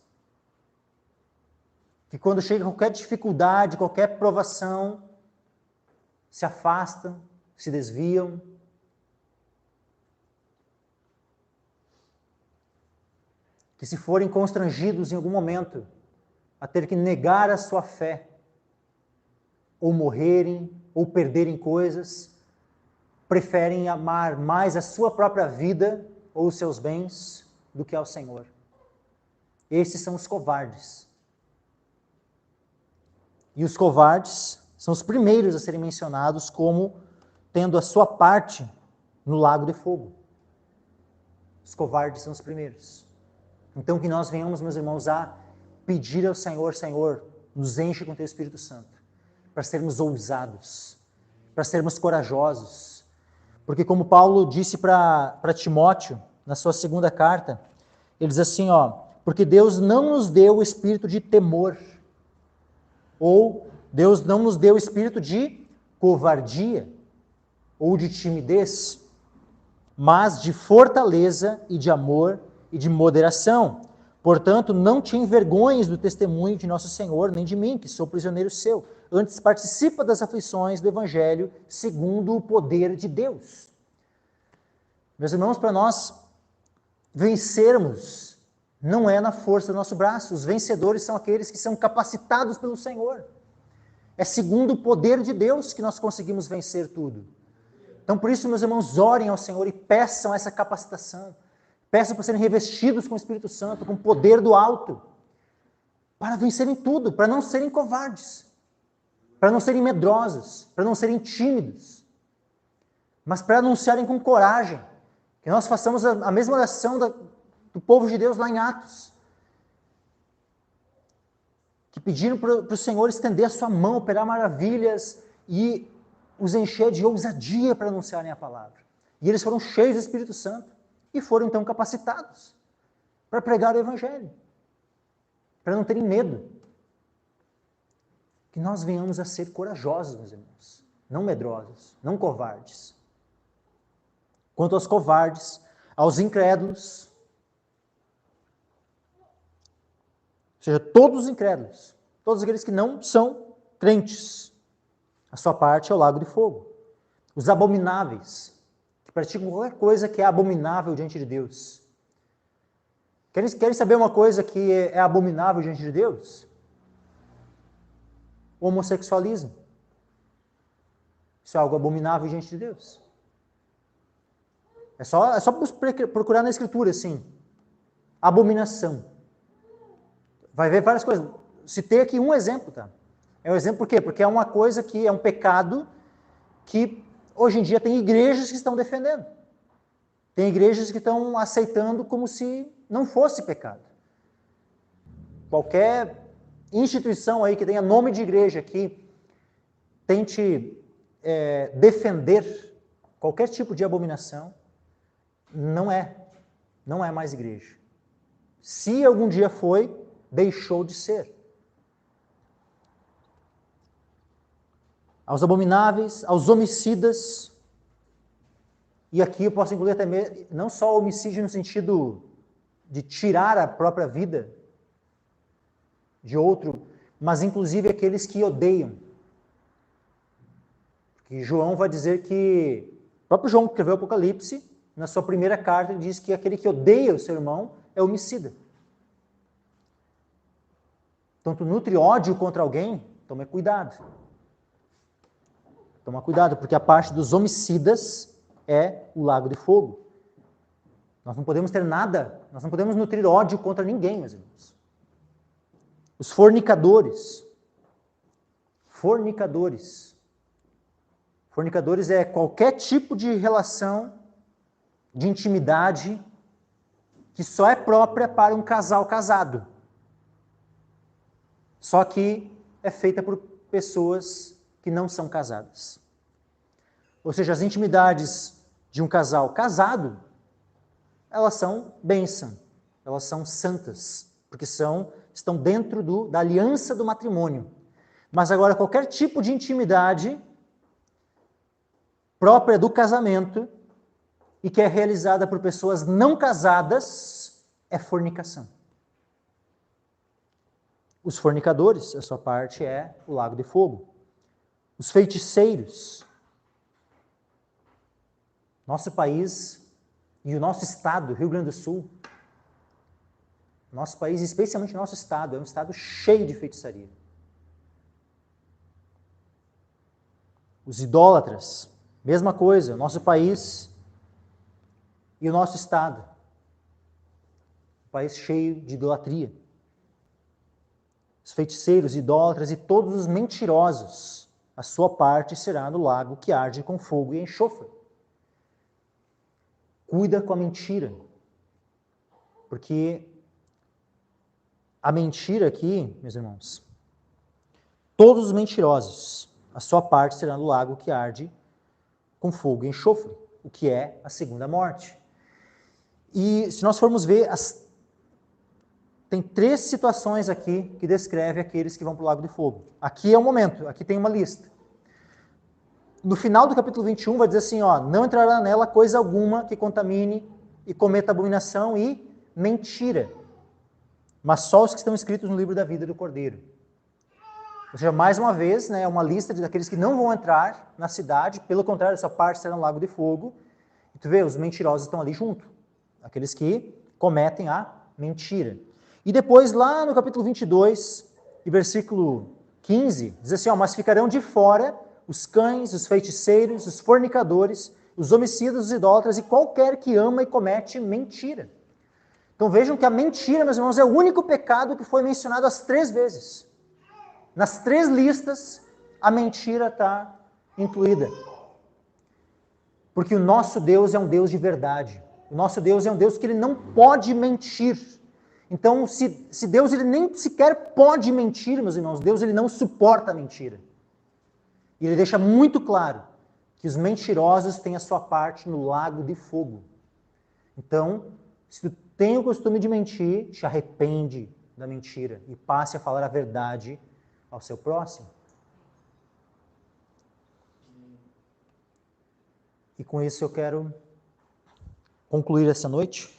Que quando chega qualquer dificuldade, qualquer provação, se afastam, se desviam. Que se forem constrangidos em algum momento a ter que negar a sua fé, ou morrerem, ou perderem coisas, preferem amar mais a sua própria vida ou os seus bens do que ao Senhor. Esses são os covardes. E os covardes são os primeiros a serem mencionados como tendo a sua parte no lago de fogo. Os covardes são os primeiros. Então que nós venhamos, meus irmãos, a pedir ao Senhor, Senhor, nos enche com Teu Espírito Santo, para sermos ousados, para sermos corajosos. Porque como Paulo disse para Timóteo, na sua segunda carta, ele diz assim, porque Deus não nos deu o espírito de temor, ou Deus não nos deu o espírito de covardia, ou de timidez, mas de fortaleza e de amor e de moderação. Portanto, não te envergonhes do testemunho de nosso Senhor, nem de mim, que sou prisioneiro seu. Antes participa das aflições do Evangelho, segundo o poder de Deus. Meus irmãos, para nós vencermos, não é na força do nosso braço. Os vencedores são aqueles que são capacitados pelo Senhor. É segundo o poder de Deus que nós conseguimos vencer tudo. Então, por isso, meus irmãos, orem ao Senhor e peçam essa capacitação. Peçam para serem revestidos com o Espírito Santo, com o poder do alto, para vencerem tudo, para não serem covardes, para não serem medrosos, para não serem tímidos, mas para anunciarem com coragem, que nós façamos a mesma oração do povo de Deus lá em Atos, que pediram para o Senhor estender a sua mão, operar maravilhas e os encher de ousadia para anunciarem a palavra. E eles foram cheios do Espírito Santo. E foram então capacitados para pregar o Evangelho, para não terem medo. Que nós venhamos a ser corajosos, meus irmãos, não medrosos, não covardes. Quanto aos covardes, aos incrédulos, ou seja, todos os incrédulos, todos aqueles que não são crentes, a sua parte é o lago de fogo. Os abomináveis, que praticam qualquer coisa que é abominável diante de Deus. Querem saber uma coisa que é abominável diante de Deus? O homossexualismo. Isso é algo abominável diante de Deus. É só procurar na Escritura, assim. Abominação. Vai ver várias coisas. Citei aqui um exemplo, tá? É um exemplo por quê? Porque é uma coisa que é um pecado que hoje em dia tem igrejas que estão defendendo. Tem igrejas que estão aceitando como se não fosse pecado. Qualquer instituição aí que tenha nome de igreja que tente defender qualquer tipo de abominação, não é mais igreja. Se algum dia foi, deixou de ser. Aos abomináveis, aos homicidas, e aqui eu posso incluir até mesmo, não só homicídio no sentido de tirar a própria vida de outro, mas inclusive aqueles que odeiam. Que João vai dizer que, o próprio João que escreveu o Apocalipse, na sua primeira carta, ele diz que aquele que odeia o seu irmão é homicida. Então, tu nutre ódio contra alguém, toma cuidado. Toma cuidado, porque a parte dos homicidas é o lago de fogo. Nós não podemos ter nada, nós não podemos nutrir ódio contra ninguém, meus irmãos. Os fornicadores. Fornicadores. Fornicadores é qualquer tipo de relação de intimidade que só é própria para um casal casado. Só que é feita por pessoas que não são casadas. Ou seja, as intimidades de um casal casado, elas são bênção, elas são santas, porque estão dentro da aliança do matrimônio. Mas agora, qualquer tipo de intimidade própria do casamento e que é realizada por pessoas não casadas é fornicação. Os fornicadores, a sua parte é o lago de fogo. Os feiticeiros. Nosso país e o nosso estado, Rio Grande do Sul, nosso país, especialmente nosso estado, é um estado cheio de feitiçaria. Os idólatras, mesma coisa, nosso país e o nosso estado. Um país cheio de idolatria. Os feiticeiros, idólatras e todos os mentirosos, a sua parte será no lago que arde com fogo e enxofre. Cuida com a mentira, porque a mentira aqui, meus irmãos, todos os mentirosos, a sua parte será no lago que arde com fogo e enxofre, o que é a segunda morte. E se nós formos ver, tem 3 situações aqui que descrevem aqueles que vão para o lago de fogo. Aqui é o momento, aqui tem uma lista. No final do capítulo 21 vai dizer assim, não entrará nela coisa alguma que contamine e cometa abominação e mentira, mas só os que estão escritos no livro da vida do Cordeiro. Ou seja, mais uma vez, é uma lista daqueles que não vão entrar na cidade, pelo contrário, essa parte será no lago de fogo. E tu vê, os mentirosos estão ali junto, aqueles que cometem a mentira. E depois, lá no capítulo 22, e versículo 15, diz assim, mas ficarão de fora os cães, os feiticeiros, os fornicadores, os homicidas, os idólatras e qualquer que ama e comete mentira. Então vejam que a mentira, meus irmãos, é o único pecado que foi mencionado as 3 vezes. Nas 3 listas, a mentira está incluída. Porque o nosso Deus é um Deus de verdade. O nosso Deus é um Deus que ele não pode mentir. Então, se Deus ele nem sequer pode mentir, meus irmãos, Deus ele não suporta a mentira. E ele deixa muito claro que os mentirosos têm a sua parte no lago de fogo. Então, se tu tem o costume de mentir, te arrepende da mentira e passe a falar a verdade ao seu próximo. E com isso eu quero concluir essa noite.